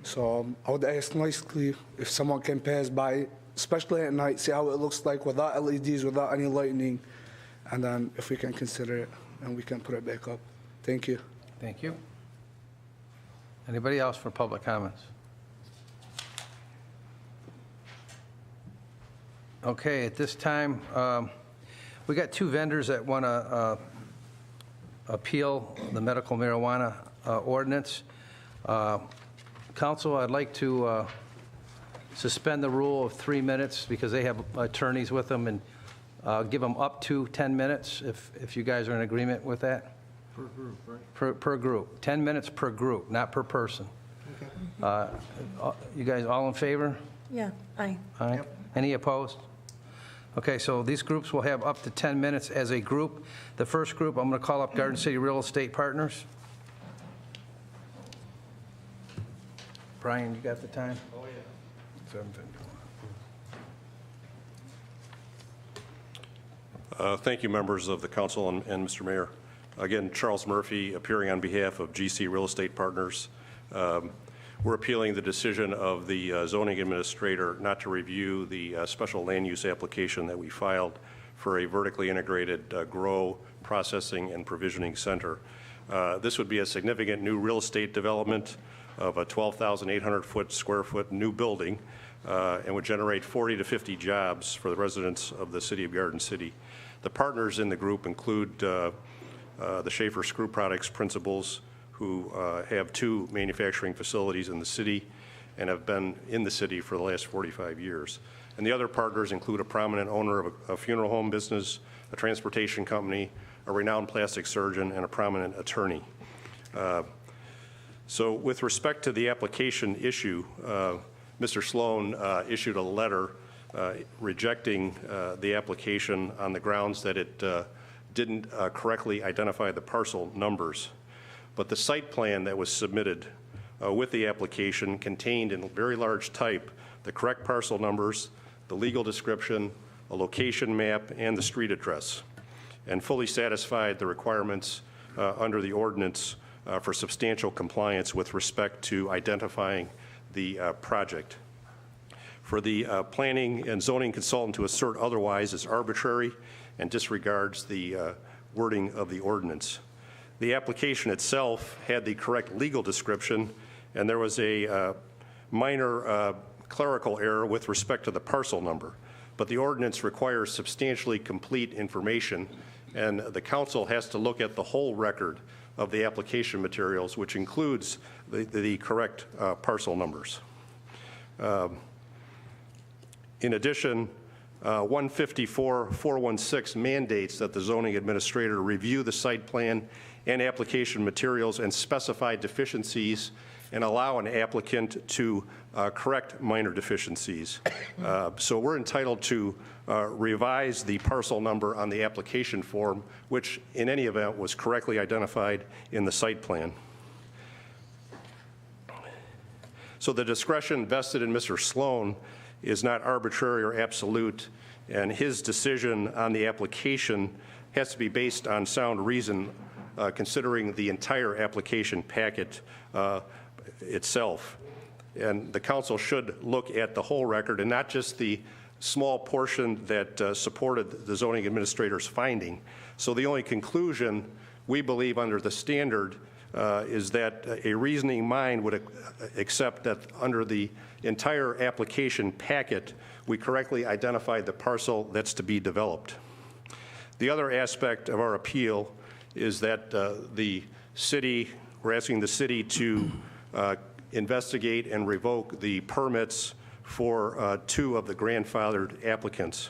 So I would ask nicely if someone can pass by, especially at night, see how it looks like without LEDs, without any lightning, and then if we can consider it, and we can put it back up. Thank you. Thank you. Anybody else for public comments? Okay, at this time, we got two vendors that want to appeal the medical marijuana ordinance. Council, I'd like to suspend the rule of 3 minutes because they have attorneys with them, and give them up to 10 minutes if you guys are in agreement with that. Per group, right? Per group. 10 minutes per group, not per person. Okay. You guys all in favor? Yeah, aye. Aye. Yep. Any opposed? Okay, so these groups will have up to 10 minutes as a group. The first group, I'm going to call up Garden City Real Estate Partners. Brian, you got the time? Oh, yeah. 7:51. Thank you, members of the council and Mr. Mayor. Again, Charles Murphy, appearing on behalf of GC Real Estate Partners. We're appealing the decision of the zoning administrator not to review the special land use application that we filed for a vertically integrated grow, processing, and provisioning center. This would be a significant new real estate development of a 12,800 square foot new building and would generate 40 to 50 jobs for the residents of the city of Garden City. The partners in the group include the Schaefer Screw Products principals, who have 2 manufacturing facilities in the city and have been in the city for the last 45 years. And the other partners include a prominent owner of a funeral home business, a transportation company, a renowned plastic surgeon, and a prominent attorney. So with respect to the application issue, Mr. Sloan issued a letter rejecting the application on the grounds that it didn't correctly identify the parcel numbers. But the site plan that was submitted with the application contained in very large type the correct parcel numbers, the legal description, a location map, and the street address, and fully satisfied the requirements under the ordinance for substantial compliance with respect to identifying the project. For the planning and zoning consultant to assert otherwise is arbitrary and disregards the wording of the ordinance. The application itself had the correct legal description, and there was a minor clerical error with respect to the parcel number. But the ordinance requires substantially complete information, and the council has to look at the whole record of the application materials, which includes the correct parcel numbers. In addition, 154-416 mandates that the zoning administrator review the site plan and application materials and specify deficiencies and allow an applicant to correct minor deficiencies. So we're entitled to revise the parcel number on the application form, which in any event was correctly identified in the site plan. So the discretion vested in Mr. Sloan is not arbitrary or absolute, and his decision on the application has to be based on sound reason, considering the entire application packet itself. And the council should look at the whole record and not just the small portion that supported the zoning administrator's finding. So the only conclusion we believe under the standard is that a reasoning mind would accept that under the entire application packet, we correctly identified the parcel that's to be developed. The other aspect of our appeal is that we're asking the city to investigate and revoke the permits for 2 of the grandfathered applicants.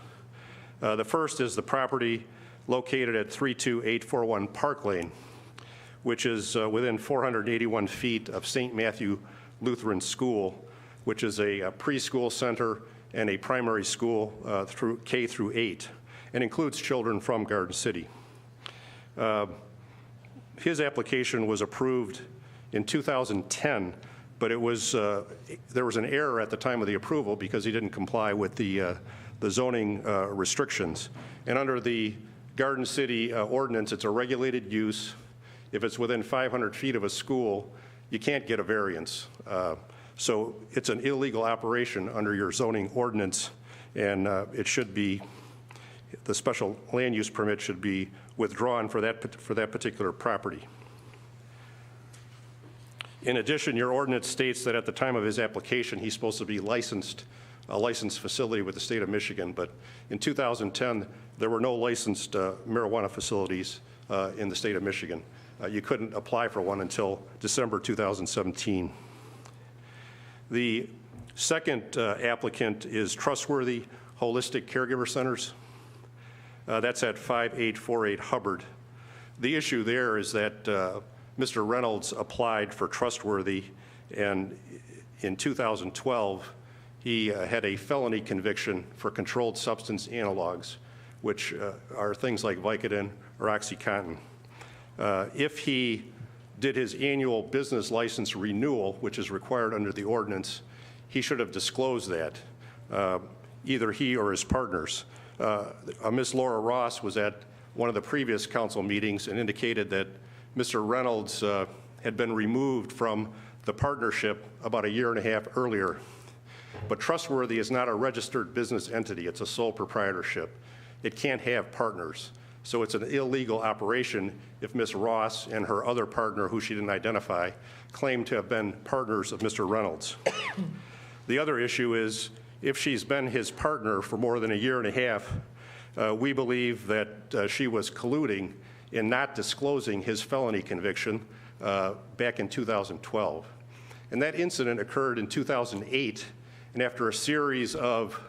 The first is the property located at 32841 Park Lane, which is within 481 feet of St. Matthew Lutheran School, which is a preschool center and a primary school through K through 8, and includes children from Garden City. His application was approved in 2010, but it was there was an error at the time of the approval because he didn't comply with the zoning restrictions. And under the Garden City ordinance, it's a regulated use. If it's within 500 feet of a school, you can't get a variance. So it's an illegal operation under your zoning ordinance, and it should be, the special land use permit should be withdrawn for that particular property. In addition, your ordinance states that at the time of his application, he's supposed to be licensed, a licensed facility with the state of Michigan. But in 2010, there were no licensed marijuana facilities in the state of Michigan. You couldn't apply for one until December 2017. The second applicant is Trustworthy Holistic Caregiver Centers. That's at 5848 Hubbard. The issue there is that Mr. Reynolds applied for Trustworthy, and in 2012, he had a felony conviction for controlled substance analogs, which are things like Vicodin or OxyContin. If he did his annual business license renewal, which is required under the ordinance, he should have disclosed that, either he or his partners. Ms. Laura Ross was at one of the previous council meetings and indicated that Mr. Reynolds had been removed from the partnership about 1.5 years earlier. But Trustworthy is not a registered business entity. It's a sole proprietorship. It can't have partners. So it's an illegal operation if Ms. Ross and her other partner, who she didn't identify, claim to have been partners of Mr. Reynolds. The other issue is if she's been his partner for more than 1.5 years, we believe that she was colluding in not disclosing his felony conviction back in 2012. And that incident occurred in 2008, and after a series of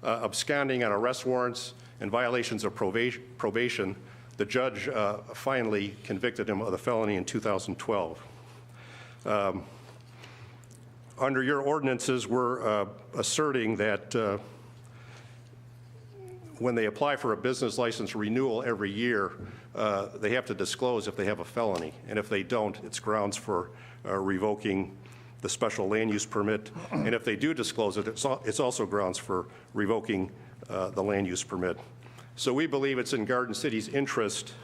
absconding on arrest warrants and violations of probation, the judge finally convicted him of the felony in 2012. Under your ordinances, we're asserting that when they apply for a business license renewal every year, they have to disclose if they have a felony. And if they don't, it's grounds for revoking the special land use permit. And if they do disclose it, it's also grounds for revoking the land use permit. So we believe it's in Garden City's interest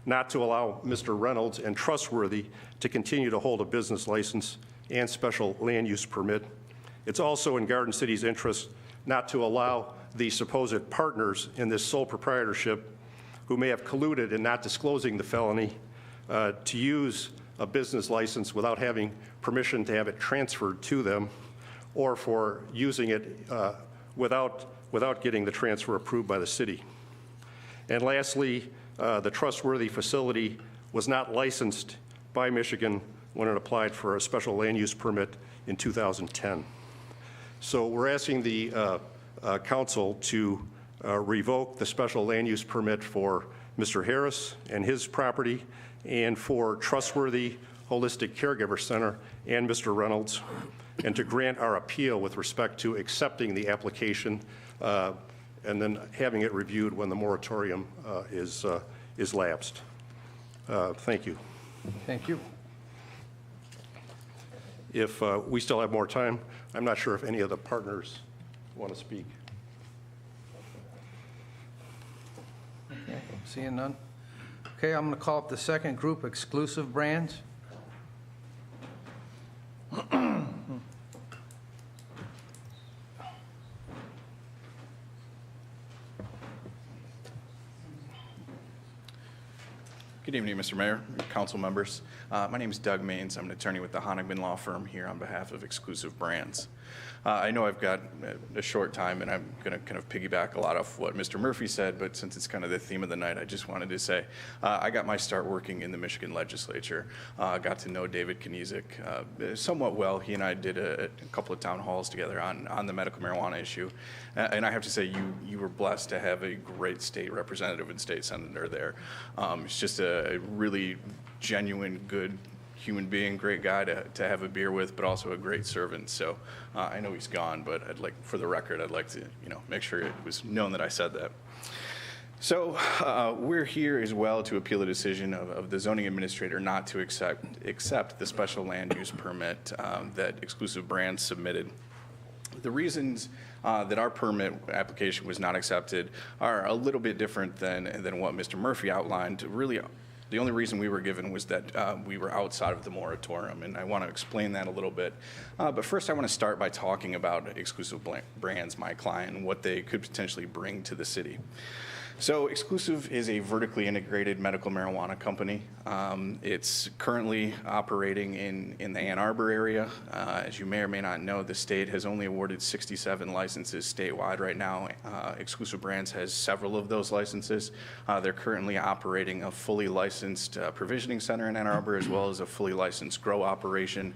not to allow Mr. Reynolds and Trustworthy to continue to hold a business license and special land use permit. It's also in Garden City's interest not to allow the supposed partners in this sole proprietorship who may have colluded in not disclosing the felony to use a business license without having permission to have it transferred to them, or for using it without getting the transfer approved by the city. And lastly, the Trustworthy facility was not licensed by Michigan when it applied for a special land use permit in 2010. So we're asking the council to revoke the special land use permit for Mr. Harris and his property, and for Trustworthy Holistic Caregiver Center and Mr. Reynolds, and to grant our appeal with respect to accepting the application and then having it reviewed when the moratorium is lapsed. Thank you. Thank you. If we still have more time, I'm not sure if any of the partners want to speak. Okay, seeing none. Okay, I'm going to call up the second group, Exclusive Brands. Good evening, Mr. Mayor, council members. My name is Doug Maines. I'm an attorney with the Honigman Law Firm here on behalf of Exclusive Brands. I know I've got a short time, and I'm going to kind of piggyback a lot of what Mr. Murphy said, but since it's kind of the theme of the night, I just wanted to say I got my start working in the Michigan legislature. Got to know David Kniezek somewhat well. He and I did a couple of town halls together on the medical marijuana issue. And I have to say, you were blessed to have a great state representative and state senator there. It's just a really genuine, good human being, great guy to have a beer with, but also a great servant. So I know he's gone, but for the record, I'd like to make sure it was known that I said that. So we're here as well to appeal a decision of the zoning administrator not to accept the special land use permit that Exclusive Brands submitted. The reasons that our permit application was not accepted are a little bit different than what Mr. Murphy outlined. Really, the only reason we were given was that we were outside of the moratorium, and I want to explain that a little bit. But first, I want to start by talking about Exclusive Brands, my client, and what they could potentially bring to the city. So Exclusive is a vertically integrated medical marijuana company. It's currently operating in the Ann Arbor area. As you may or may not know, the state has only awarded 67 licenses statewide right now. Exclusive Brands has several of those licenses. They're currently operating a fully licensed provisioning center in Ann Arbor, as well as a fully licensed grow operation.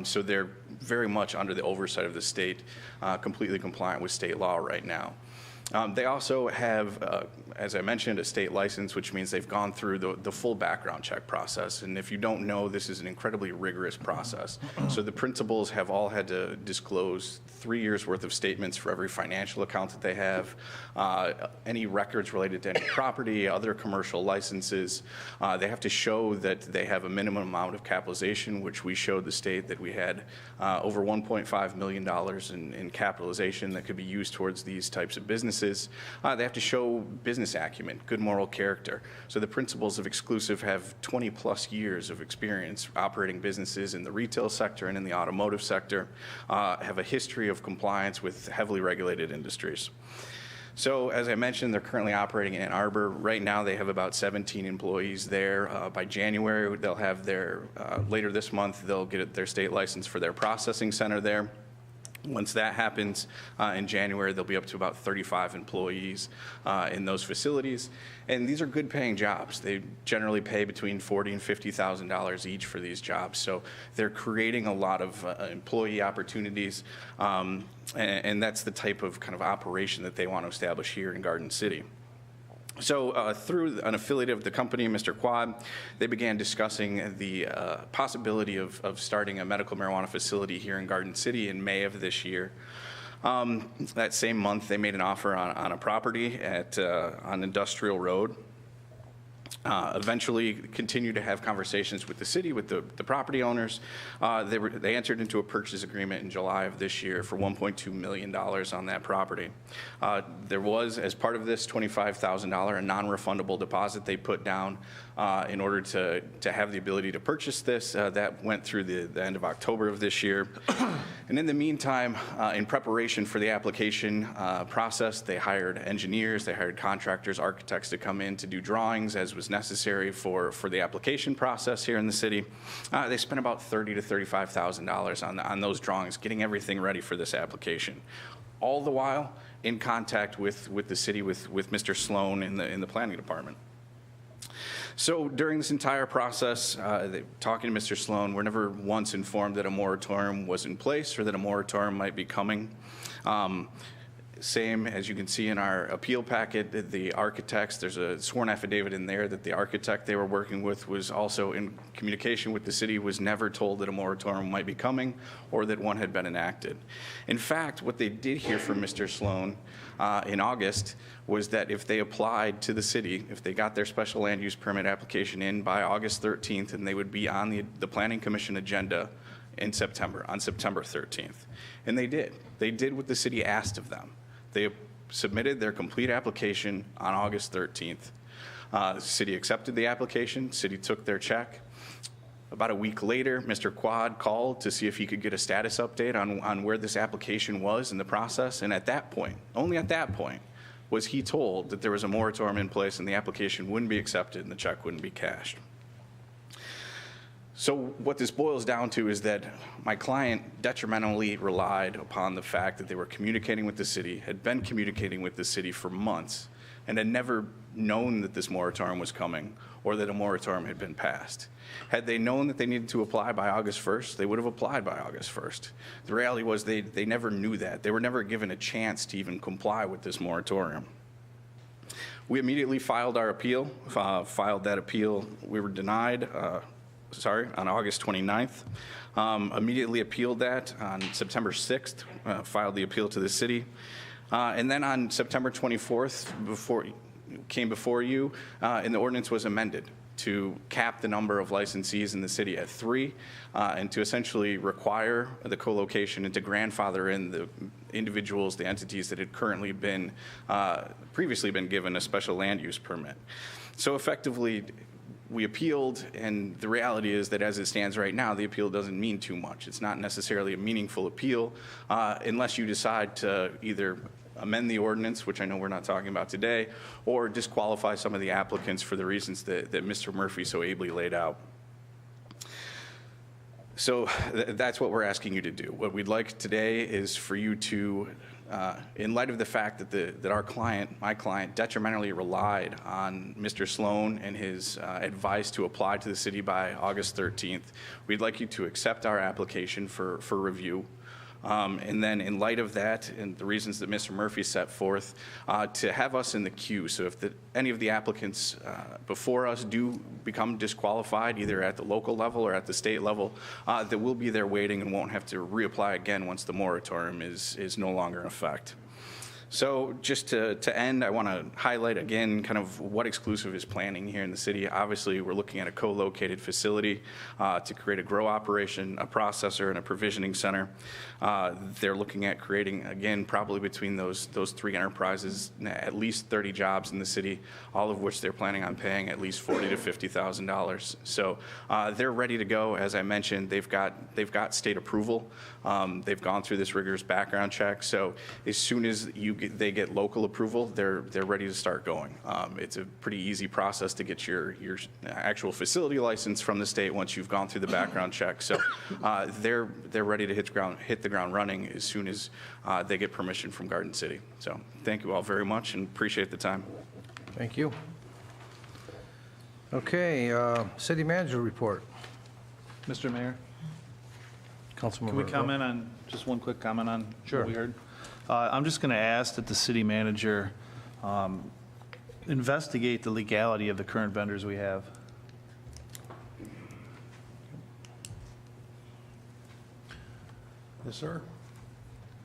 So they're very much under the oversight of the state, completely compliant with state law right now. They also have, as I mentioned, a state license, which means they've gone through the full background check process. And if you don't know, this is an incredibly rigorous process. So the principals have all had to disclose 3 years worth of statements for every financial account that they have, any records related to any property, other commercial licenses. They have to show that they have a minimum amount of capitalization, which we showed the state that we had over $1.5 million in capitalization that could be used towards these types of businesses. They have to show business acumen, good moral character. So the principals of Exclusive have 20 plus years of experience operating businesses in the retail sector and in the automotive sector, have a history of compliance with heavily regulated industries. So as I mentioned, they're currently operating in Ann Arbor. Right now they have about 17 employees there. By January, they'll have their, later this month, they'll get their state license for their processing center there. Once that happens in January, they'll be up to about 35 employees in those facilities. And these are good paying jobs. They generally pay between $40,000 and $50,000 each for these jobs. So they're creating a lot of employee opportunities. And that's the type of kind of operation that they want to establish here in Garden City. So through an affiliate of the company, Mr. Quad, they began discussing the possibility of starting a medical marijuana facility here in Garden City in May of this year. That same month, they made an offer on a property on Industrial Road. Eventually continued to have conversations with the city, with the property owners. They entered into a purchase agreement in July of this year for $1.2 million on that property. There was, as part of this, $25,000, a non-refundable deposit they put down in order to have the ability to purchase this. That went through the end of October of this year. And in the meantime, in preparation for the application process, they hired engineers, they hired contractors, architects to come in to do drawings as was necessary for the application process here in the city. They spent about $30,000 to $35,000 on those drawings, getting everything ready for this application. All the while in contact with the city, with Mr. Sloan in the planning department. So during this entire process, talking to Mr. Sloan, we're never once informed that a moratorium was in place or that a moratorium might be coming. Same, as you can see in our appeal packet, the architects, there's a sworn affidavit in there that the architect they were working with was also in communication with the city, was never told that a moratorium might be coming or that one had been enacted. In fact, what they did hear from Mr. Sloan in August was that if they applied to the city, if they got their special land use permit application in by August 13th, and they would be on the Planning Commission agenda in September, on September 13th. And they did. They did what the city asked of them. They submitted their complete application on August 13th. The city accepted the application. City took their check. About a week later, Mr. Quad called to see if he could get a status update on where this application was in the process. And at that point, only at that point, was he told that there was a moratorium in place and the application wouldn't be accepted and the check wouldn't be cashed. So what this boils down to is that my client detrimentally relied upon the fact that they were communicating with the city, had been communicating with the city for months, and had never known that this moratorium was coming or that a moratorium had been passed. Had they known that they needed to apply by August 1st, they would have applied by August 1st. The reality was they never knew that. They were never given a chance to even comply with this moratorium. We immediately filed our appeal, filed that appeal. We were denied on August 29th. Immediately appealed that on September 6th, filed the appeal to the city. And then on September 24th, came before you, and the ordinance was amended to cap the number of licensees in the city at 3, and to essentially require the co-location and to grandfather in the individuals, the entities that had currently been, previously been given a special land use permit. So effectively, we appealed, and the reality is that as it stands right now, the appeal doesn't mean too much. It's not necessarily a meaningful appeal unless you decide to either amend the ordinance, which I know we're not talking about today, or disqualify some of the applicants for the reasons that Mr. Murphy so ably laid out. So that's what we're asking you to do. What we'd like today is for you to, in light of the fact that our client, my client, detrimentally relied on Mr. Sloan and his advice to apply to the city by August 13th, we'd like you to accept our application for review. And then in light of that and the reasons that Mr. Murphy set forth, to have us in the queue. So if any of the applicants before us do become disqualified, either at the local level or at the state level, that we'll be there waiting and won't have to reapply again once the moratorium is no longer in effect. So just to end, I want to highlight again kind of what Exclusive is planning here in the city. Obviously, we're looking at a co-located facility to create a grow operation, a processor, and a provisioning center. They're looking at creating, again, probably between those three enterprises, at least 30 jobs in the city, all of which they're planning on paying at least $40,000 to $50,000. So they're ready to go. As I mentioned, they've got state approval. They've gone through this rigorous background check. So as soon as they get local approval, they're ready to start going. It's a pretty easy process to get your actual facility license from the state once you've gone through the background check. So they're ready to hit the ground running as soon as they get permission from Garden City. So thank you all very much and appreciate the time. Thank you. Okay, city manager report. Mr. Mayor? Councilmember. Can we comment on, just one quick comment on Sure. what we heard? I'm just going to ask that the city manager investigate the legality of the current vendors we have. Yes, sir.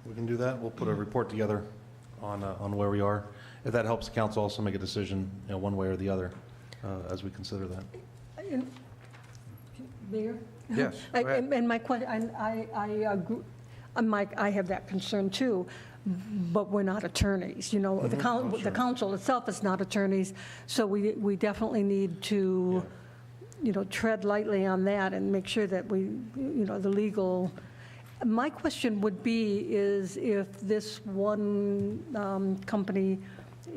We can do that. We'll put a report together on where we are. If that helps the council also make a decision, one way or the other, as we consider that. Mayor? Yes, go ahead. And my question, I agree, Mike, I have that concern too, but we're not attorneys, the council itself is not attorneys, so we definitely need to, tread lightly on that and make sure that we, the legal. My question would be is if this one company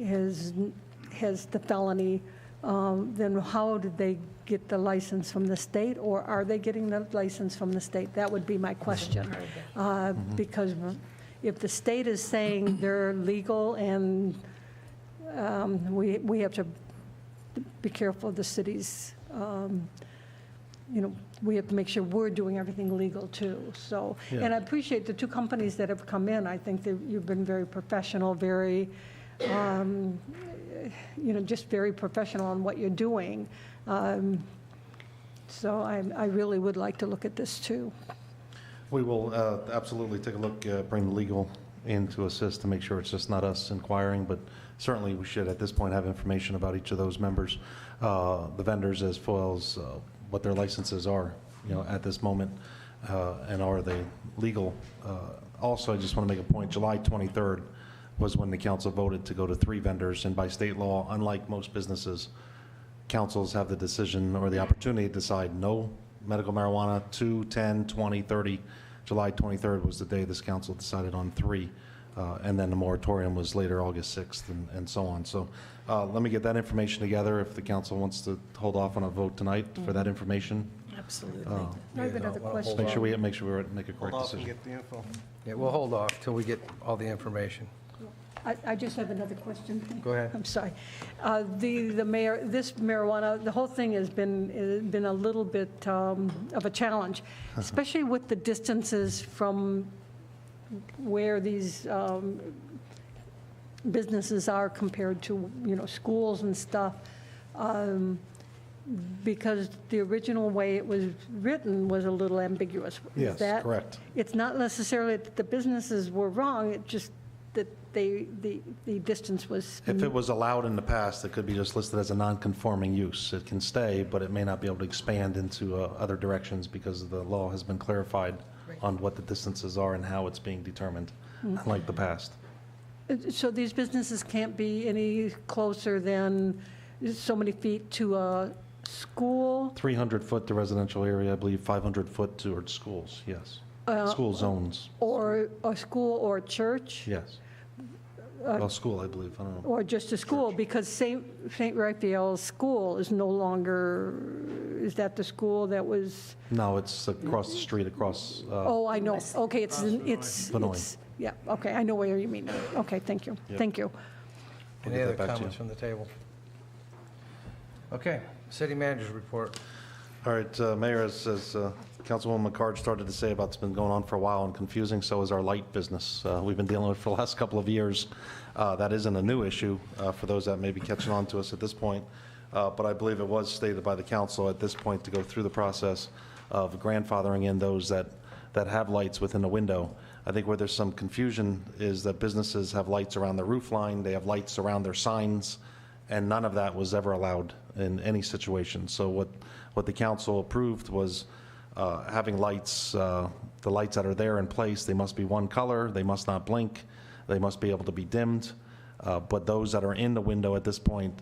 has the felony, then how did they get the license from the state, or are they getting the license from the state? That would be my question. Because if the state is saying they're legal and we have to be careful of the city's, we have to make sure we're doing everything legal too. So, Yeah. and I appreciate the two companies that have come in. I think that you've been very professional, very, just very professional on what you're doing. So I really would like to look at this too. We will absolutely take a look, bring the legal in to assist to make sure it's just not us inquiring, but certainly we should at this point have information about each of those members, the vendors, as well as what their licenses are, at this moment, and are they legal. Also, I just want to make a point, July 23rd was when the council voted to go to 3 vendors, and by state law, unlike most businesses, councils have the decision or the opportunity to decide no medical marijuana, 2, 10, 20, 30. July 23rd was the day this council decided on 3, and then the moratorium was later August 6th and so on. So let me get that information together if the council wants to hold off on a vote tonight for that information. Absolutely. I have another question. Make sure we make a correct Hold off and decision. get the info. Yeah, we'll hold off till we get all the information. I just have another question. Go ahead. I'm sorry. The mayor, this marijuana, the whole thing has been a little bit of a challenge, especially with the distances from where these businesses are compared to, schools and stuff. Because the original way it was written was a little ambiguous. Is Yes, that- correct. It's not necessarily that the businesses were wrong, it's just that the distance was. If it was allowed in the past, it could be just listed as a non-conforming use. It can stay, but it may not be able to expand into other directions because the law has been clarified on what the distances are and how it's being determined, unlike the past. So these businesses can't be any closer than so many feet to a school? 300 foot to residential area, I believe 500 foot towards schools, yes. School zones, Or a school or a church? yes. Well, school, I believe, I don't know. or just a school, because St. Raphael's School is no longer, is that the school that was, No, it's across the street, across, oh, I know, okay, it's, Benoit. yeah, okay, I know where you mean. Okay, thank you, Yep. thank you. Any other comments from the table? Okay, city manager's report. All right, Mayor, as Councilwoman McCarge started to say about it's been going on for a while and confusing, so is our light business. We've been dealing with it for the last couple of years. That isn't a new issue for those that may be catching on to us at this point, but I believe it was stated by the council at this point to go through the process of grandfathering in those that have lights within the window. I think where there's some confusion is that businesses have lights around their roof line, they have lights around their signs, and none of that was ever allowed in any situation. So what the council approved was having lights, the lights that are there in place, they must be one color, they must not blink, they must be able to be dimmed, but those that are in the window at this point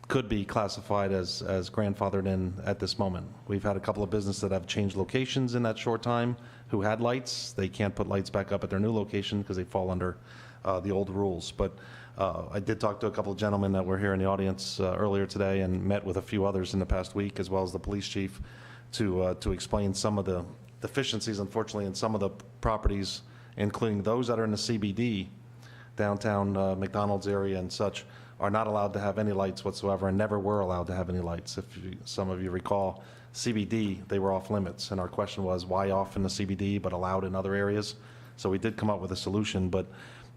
could be classified as grandfathered in at this moment. We've had a couple of businesses that have changed locations in that short time who had lights. They can't put lights back up at their new location because they fall under the old rules. But I did talk to a couple of gentlemen that were here in the audience earlier today and met with a few others in the past week, as well as the police chief, to explain some of the deficiencies, unfortunately, in some of the properties, including those that are in the CBD, downtown McDonald's area and such, are not allowed to have any lights whatsoever and never were allowed to have any lights. If some of you recall, CBD, they were off limits, and our question was why off in the CBD but allowed in other areas? So we did come up with a solution, but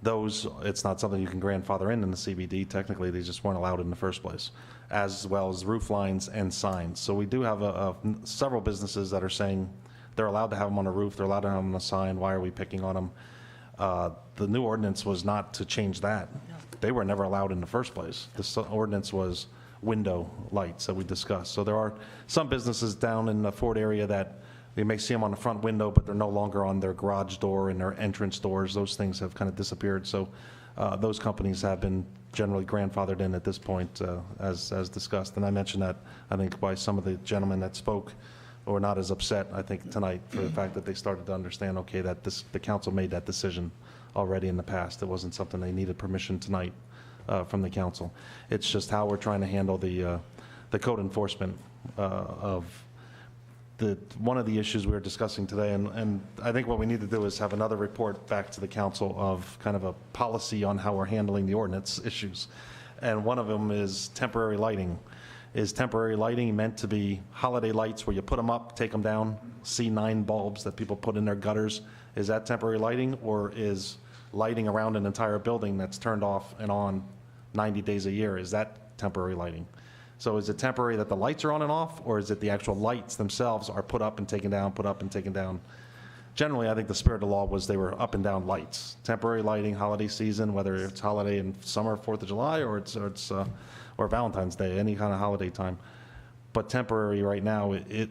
those, it's not something you can grandfather in the CBD. Technically, they just weren't allowed in the first place, as well as roof lines and signs. So we do have several businesses that are saying they're allowed to have them on a roof, they're allowed to have them on a sign. Why are we picking on them? The new ordinance was not to change that. They were never allowed in the first place. The ordinance was window lights that we discussed. So there are some businesses down in the Ford area that you may see them on the front window, but they're no longer on their garage door and their entrance doors. Those things have kind of disappeared. So those companies have been generally grandfathered in at this point, as discussed. And I mentioned that, I think, by some of the gentlemen that spoke were not as upset, I think, tonight for the fact that they started to understand, okay, that the council made that decision already in the past. It wasn't something they needed permission tonight from the council. It's just how we're trying to handle the code enforcement of one of the issues we were discussing today, and I think what we need to do is have another report back to the council of kind of a policy on how we're handling the ordinance issues. And one of them is temporary lighting. Is temporary lighting meant to be holiday lights where you put them up, take them down, C9 bulbs that people put in their gutters? Is that temporary lighting, or is lighting around an entire building that's turned off and on 90 days a year, is that temporary lighting? So is it temporary that the lights are on and off, or is it the actual lights themselves are put up and taken down, put up and taken down? Generally, I think the spirit of the law was they were up and down lights. Temporary lighting, holiday season, whether it's holiday in summer, 4th of July, or or Valentine's Day, any kind of holiday time. But temporary right now, it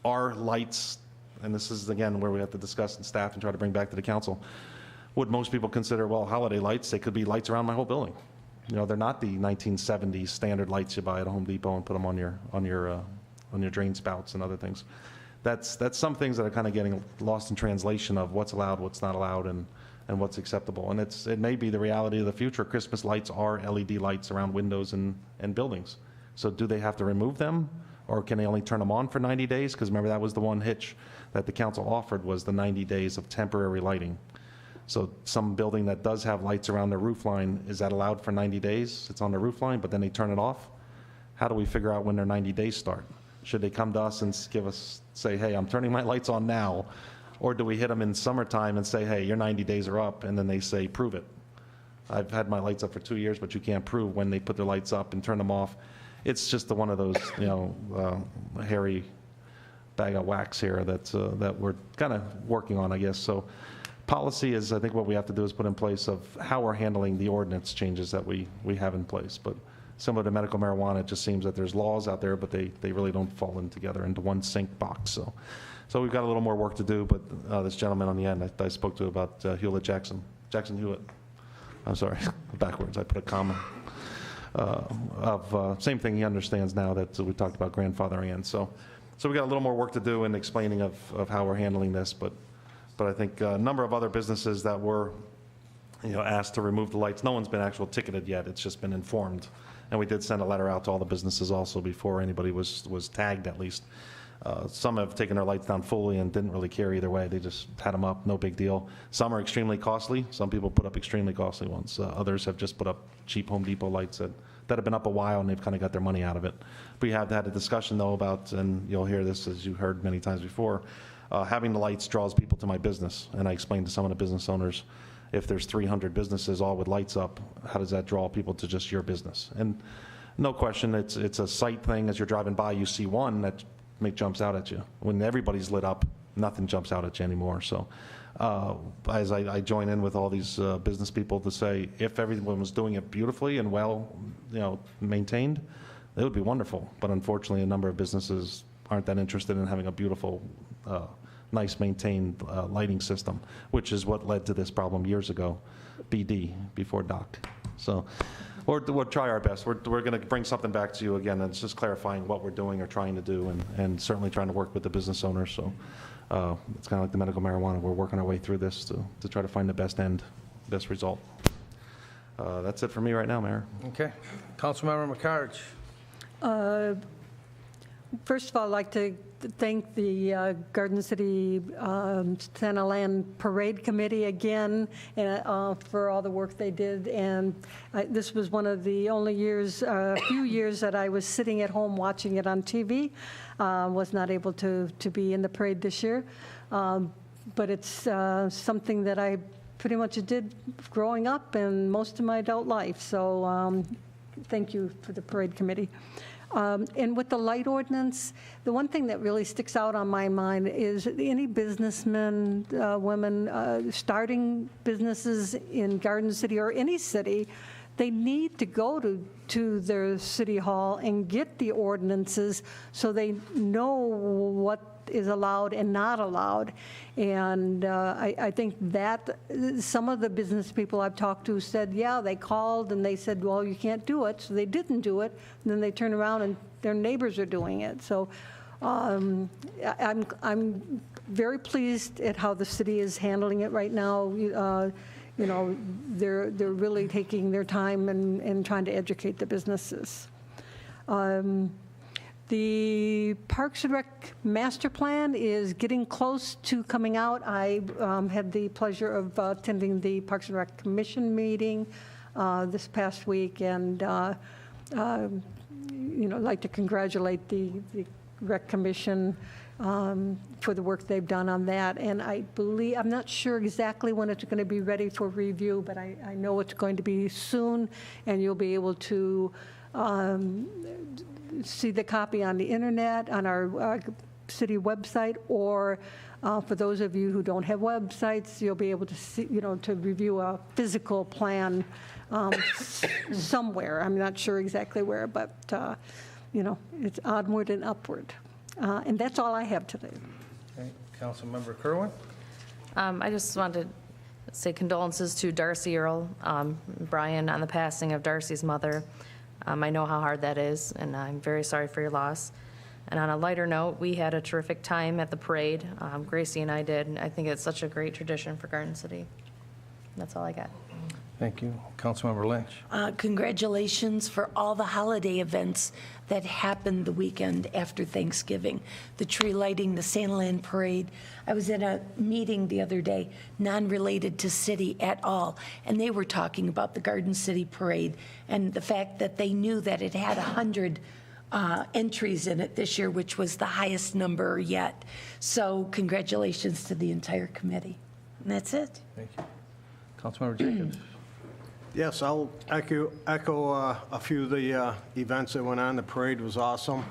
are lights, and this is again where we have to discuss in staff and try to bring back to the council. Would most people consider, well, holiday lights, they could be lights around my whole building. You know, they're not the 1970s standard lights you buy at Home Depot and put them on your drain spouts and other things. That's some things that are kind of getting lost in translation of what's allowed, what's not allowed, and what's acceptable. And it may be the reality of the future. Christmas lights are LED lights around windows and buildings. So do they have to remove them, or can they only turn them on for 90 days? Because remember, that was the one hitch that the council offered, was the 90 days of temporary lighting. So some building that does have lights around their roof line, is that allowed for 90 days? It's on the roof line, but then they turn it off? How do we figure out when their 90 days start? Should they come to us and say, hey, I'm turning my lights on now? Or do we hit them in summertime and say, hey, your 90 days are up, and then they say, prove it? I've had my lights up for 2 years, but you can't prove when they put their lights up and turn them off. It's just one of those, hairy bag of wax here that we're kind of working on, I guess. So policy is, I think what we have to do is put in place of how we're handling the ordinance changes that we have in place. But similar to medical marijuana, it just seems that there's laws out there, but they really don't fall in together into one sync box. So we've got a little more work to do, but this gentleman on the end I spoke to about Hewlett Jackson Hewitt. I'm sorry, backwards, I put a comma. Same thing, he understands now that we talked about grandfathering in. So we got a little more work to do in explaining of how we're handling this, but I think a number of other businesses that were asked to remove the lights. No one's been actually ticketed yet. It's just been informed. And we did send a letter out to all the businesses also before anybody was tagged, at least. Some have taken their lights down fully and didn't really care either way. They just had them up, no big deal. Some are extremely costly. Some people put up extremely costly ones. Others have just put up cheap Home Depot lights that have been up a while, and they've kind of got their money out of it. We have had a discussion, though, about, and you'll hear this as you heard many times before, having the lights draws people to my business. And I explained to some of the business owners, if there's 300 businesses all with lights up, how does that draw people to just your business? And no question, it's a sight thing. As you're driving by, you see one that jumps out at you. When everybody's lit up, nothing jumps out at you anymore. So as I join in with all these business people to say, if everyone was doing it beautifully and well, maintained, it would be wonderful. But unfortunately, a number of businesses aren't that interested in having a beautiful, nice maintained lighting system, which is what led to this problem years ago, BD, before DOC. So we'll try our best. We're going to bring something back to you again, and it's just clarifying what we're doing or trying to do, and certainly trying to work with the business owners. So it's kind of like the medical marijuana. We're working our way through this to try to find the best result. That's it for me right now, Mayor. Okay. Councilmember McCarge. First of all, I'd like to thank the Garden City Santa Land Parade Committee again for all the work they did. And this was one of the only few years that I was sitting at home watching it on TV. Was not able to be in the parade this year. But it's something that I pretty much did growing up and most of my adult life. So thank you for the parade committee. And with the light ordinance, the one thing that really sticks out on my mind is any businessmen, women starting businesses in Garden City or any city, they need to go to their city hall and get the ordinances so they know what is allowed and not allowed. And I think that some of the business people I've talked to said, yeah, they called and they said, well, you can't do it. So they didn't do it. And then they turn around and their neighbors are doing it. So I'm very pleased at how the city is handling it right now. They're really taking their time and trying to educate the businesses. The Parks and Rec Master Plan is getting close to coming out. I had the pleasure of attending the Parks and Rec Commission meeting this past week, and I'd like to congratulate the Rec Commission for the work they've done on that. And I'm not sure exactly when it's going to be ready for review, but I know it's going to be soon, and you'll be able to see the copy on the internet, on our city website, or for those of you who don't have websites, you'll be able to see, to review a physical plan somewhere. I'm not sure exactly where, but it's onward and upward. And that's all I have today. Okay. Councilmember Kerwin. I just wanted to say condolences to Darcy Earl, Brian, on the passing of Darcy's mother. I know how hard that is, and I'm very sorry for your loss. And on a lighter note, we had a terrific time at the parade. Gracie and I did, and I think it's such a great tradition for Garden City. That's all I got. Thank you. Councilmember Lynch. Congratulations for all the holiday events that happened the weekend after Thanksgiving. The tree lighting, the Santa Land Parade. I was at a meeting the other day, non-related to city at all, and they were talking about the Garden City Parade and the fact that they knew that it had 100 entries in it this year, which was the highest number yet. So congratulations to the entire committee. And that's it. Thank you. Councilmember Jacobs. Yes, I'll echo a few of the events that went on. The parade was awesome.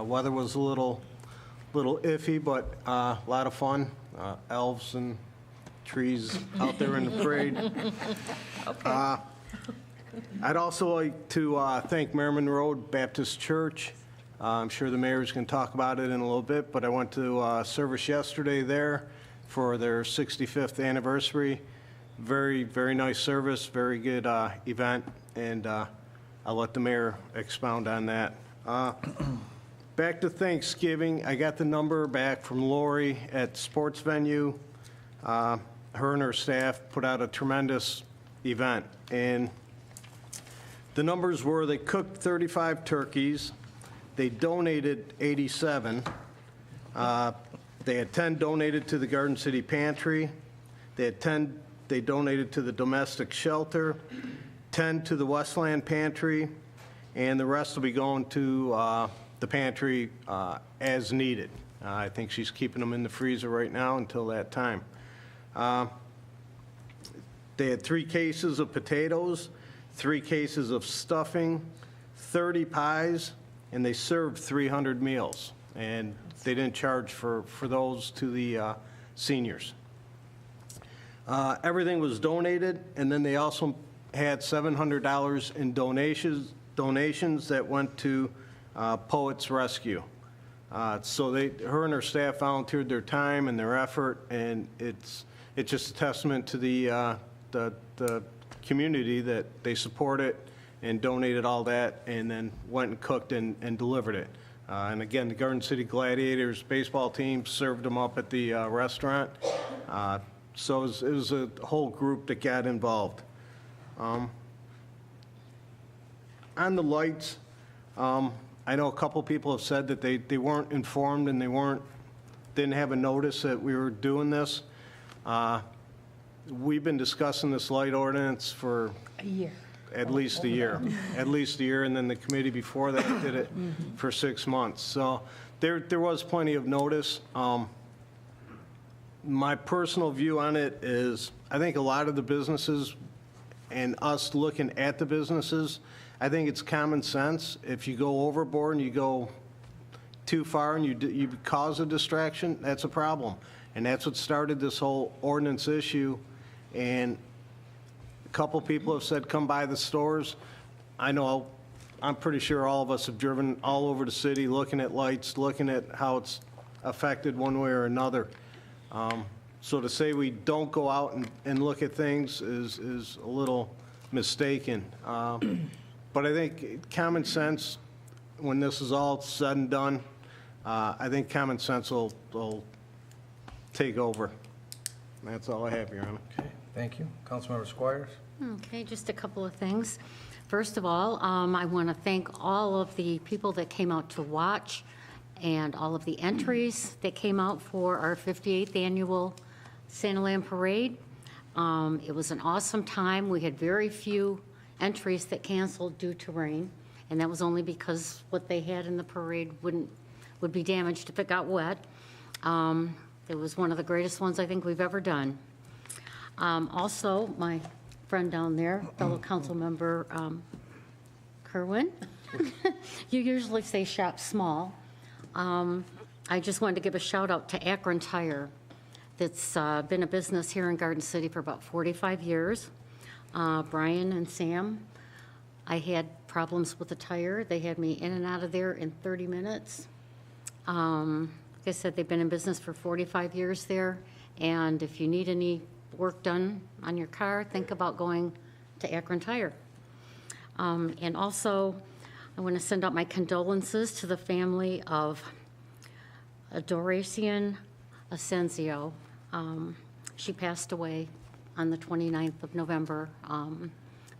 Weather was a little iffy, but a lot of fun. Elves and trees out there in the parade. Okay. I'd also like to thank Merriman Road Baptist Church. I'm sure the mayor's going to talk about it in a little bit, but I went to service yesterday there for their 65th anniversary. Very, very nice service, very good event, and I'll let the mayor expound on that. Back to Thanksgiving, I got the number back from Lori at sports venue. Her and her staff put out a tremendous event. And the numbers were, they cooked 35 turkeys, they donated 87, they had 10 donated to the Garden City Pantry, they had 10 they donated to the domestic shelter, 10 to the Westland Pantry, and the rest will be going to the pantry as needed. I think she's keeping them in the freezer right now until that time. They had 3 cases of potatoes, 3 cases of stuffing, 30 pies, and they served 300 meals. And they didn't charge for those to the seniors. Everything was donated, and then they also had $700 in donations that went to Poets Rescue. So her and her staff volunteered their time and their effort, and it's just a testament to the community that they supported and donated all that, and then went and cooked and delivered it. And again, the Garden City Gladiators baseball team served them up at the restaurant. So it was a whole group that got involved. On the lights, I know a couple people have said that they weren't informed and didn't have a notice that we were doing this. We've been discussing this light ordinance for A year. at least a year. At least a year, and then the committee before that did it for 6 months. So there was plenty of notice. My personal view on it is, I think a lot of the businesses and us looking at the businesses, I think it's common sense. If you go overboard and you go too far and you cause a distraction, that's a problem. And that's what started this whole ordinance issue. And a couple people have said, come by the stores. I know, I'm pretty sure all of us have driven all over the city looking at lights, looking at how it's affected one way or another. So to say we don't go out and look at things is a little mistaken. But I think common sense, when this is all said and done, I think common sense will take over. And that's all I have, Your Honor. Okay, thank you. Councilmember Squires? Okay, just a couple of things. First of all, I want to thank all of the people that came out to watch and all of the entries that came out for our 58th annual Santaland Parade. It was an awesome time. We had very few entries that canceled due to rain, and that was only because what they had in the parade would be damaged if it got wet. It was one of the greatest ones I think we've ever done. Also, my friend down there, fellow council member Kerwin, you usually say shop small. I just wanted to give a shout out to Akron Tire. That's been a business here in Garden City for about 45 years. Brian and Sam, I had problems with the tire. They had me in and out of there in 30 minutes. Like I said, they've been in business for 45 years there. And if you need any work done on your car, think about going to Akron Tire. And also, I want to send out my condolences to the family of Doratian Asensio. She passed away on the 29th of November.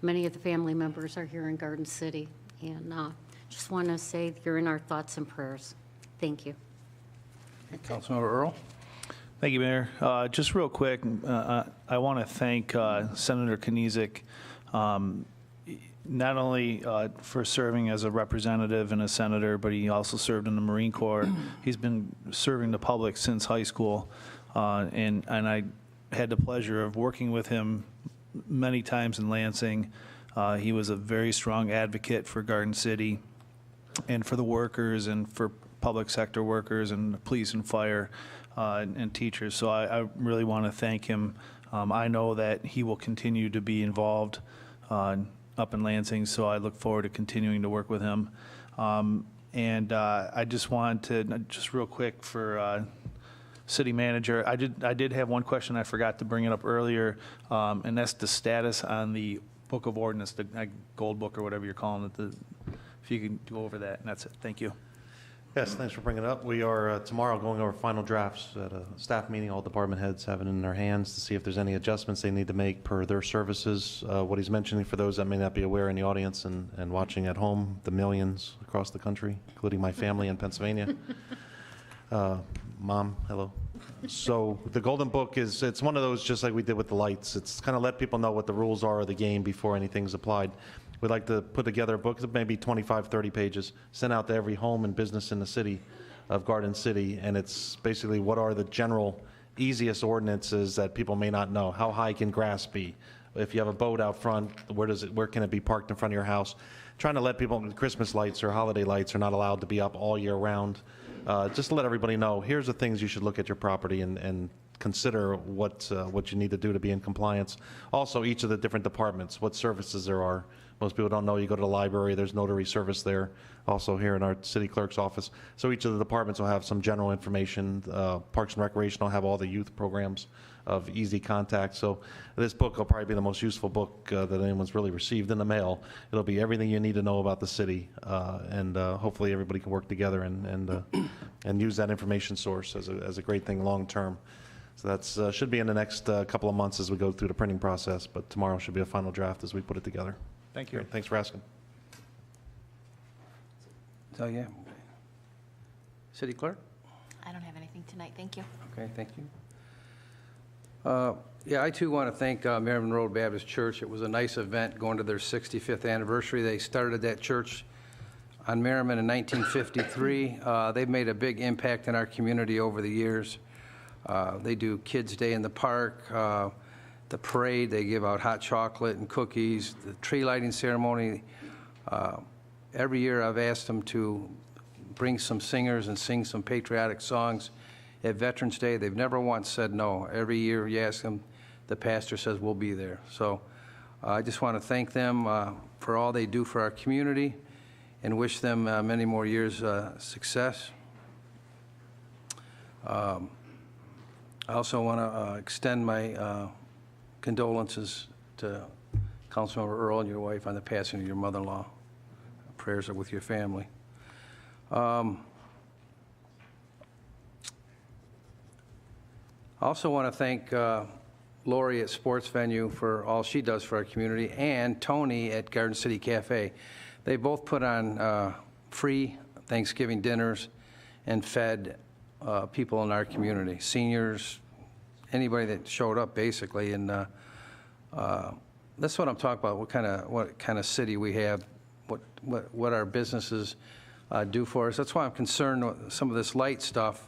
Many of the family members are here in Garden City, and just want to say you're in our thoughts and prayers. Thank you. Councilmember Earl? Thank you, Mayor. Just real quick, I want to thank Senator Kniezek, not only for serving as a representative and a senator, but he also served in the Marine Corps. He's been serving the public since high school, and I had the pleasure of working with him many times in Lansing. He was a very strong advocate for Garden City and for the workers and for public sector workers and police and fire and teachers. So I really want to thank him. I know that he will continue to be involved up in Lansing, so I look forward to continuing to work with him. And I just wanted to, just real quick for City Manager, I did have one question. I forgot to bring it up earlier, and that's the status on the Book of Ordinance, the Gold Book or whatever you're calling it. If you can go over that, and that's it. Thank you. Yes, thanks for bringing it up. We are tomorrow going over final drafts at a staff meeting. All department heads have it in their hands to see if there's any adjustments they need to make per their services. What he's mentioning for those that may not be aware in the audience and watching at home, the millions across the country, including my family in Pennsylvania. Mom, hello. So the Golden Book it's one of those just like we did with the lights. It's kind of let people know what the rules are of the game before anything's applied. We'd like to put together a book of maybe 25, 30 pages, sent out to every home and business in the city of Garden City, and it's basically what are the general easiest ordinances that people may not know. How high can grass be? If you have a boat out front, where can it be parked in front of your house? Trying to let people, Christmas lights or holiday lights are not allowed to be up all year round. Just to let everybody know, here's the things you should look at your property and consider what you need to do to be in compliance. Also, each of the different departments, what services there are. Most people don't know, you go to the library, there's notary service there, also here in our city clerk's office. So each of the departments will have some general information. Parks and Recreation will have all the youth programs of easy contact. So this book will probably be the most useful book that anyone's really received in the mail. It'll be everything you need to know about the city, and hopefully everybody can work together and use that information source as a great thing long term. So that's should be in the next couple of months as we go through the printing process, but tomorrow should be a final draft as we put it together. Thank you. Great. Thanks for asking. So, yeah. City Clerk? I don't have anything tonight, thank you. Okay, thank you. Yeah, I too want to thank Merriman Road Baptist Church. It was a nice event going to their 65th anniversary. They started that church on Merriman in 1953. They've made a big impact in our community over the years. They do Kids Day in the park, the parade, they give out hot chocolate and cookies, the tree lighting ceremony. Every year I've asked them to bring some singers and sing some patriotic songs at Veterans Day. They've never once said no. Every year you ask them, the pastor says we'll be there. So I just want to thank them for all they do for our community and wish them many more years success. I also want to extend my condolences to Councilmember Earl and your wife on the passing of your mother-in-law. Prayers are with your family. I also want to thank Lori at Sports Venue for all she does for our community, and Tony at Garden City Cafe. They both put on free Thanksgiving dinners and fed people in our community, seniors, anybody that showed up, basically. And that's what I'm talking about. What kind of city we have, what our businesses do for us. That's why I'm concerned with some of this light stuff.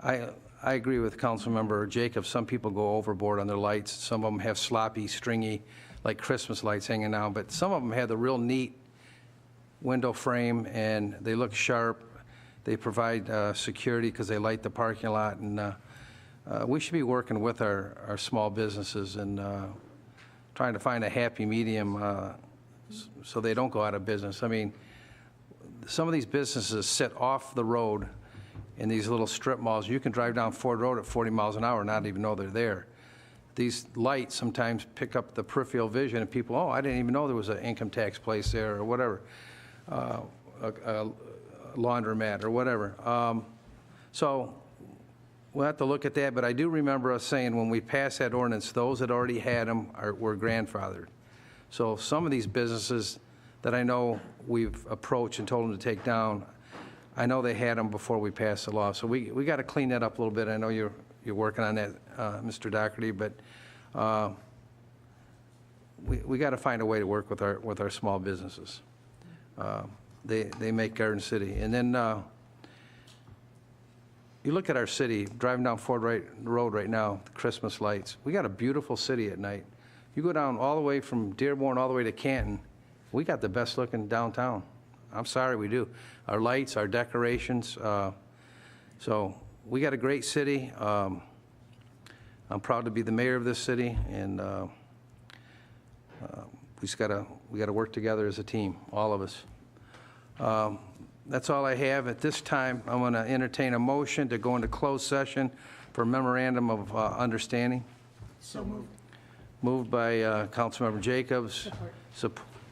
I agree with Councilmember Jacobs. Some people go overboard on their lights. Some of them have sloppy, stringy, like Christmas lights hanging down. But some of them have the real neat window frame, and they look sharp. They provide security because they light the parking lot. And we should be working with our small businesses and trying to find a happy medium so they don't go out of business. I mean, some of these businesses sit off the road in these little strip malls. You can drive down Ford Road at 40 miles an hour and not even know they're there. These lights sometimes pick up the peripheral vision, and people, oh, I didn't even know there was an income tax place there, or whatever, a laundromat or whatever. So we'll have to look at that, but I do remember us saying when we passed that ordinance, those that already had them were grandfathered. So some of these businesses that I know we've approached and told them to take down, I know they had them before we passed the law. So we got to clean that up a little bit. I know you're working on that, Mr. Doherty, but we got to find a way to work with our small businesses. They make Garden City. And then you look at our city, driving down Ford Road right now, the Christmas lights. We got a beautiful city at night. You go down all the way from Dearborn all the way to Canton, we got the best looking downtown. I'm sorry, we do. Our lights, our decorations. So we got a great city. I'm proud to be the mayor of this city, and we got to work together as a team, all of us. That's all I have at this time. I'm going to entertain a motion to go into closed session for memorandum of understanding. So moved. Moved by Councilmember Jacobs.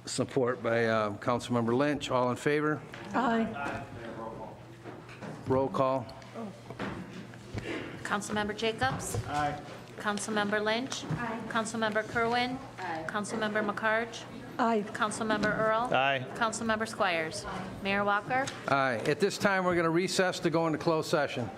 Support by Councilmember Lynch. All in favor? Aye. Roll call. Councilmember Jacobs? Aye. Councilmember Lynch? Aye. Councilmember Kerwin? Aye. Councilmember McCarge? Aye. Councilmember Earl? Aye. Councilmember Squires? Mayor Walker? Aye. At this time, we're going to recess to go into closed session.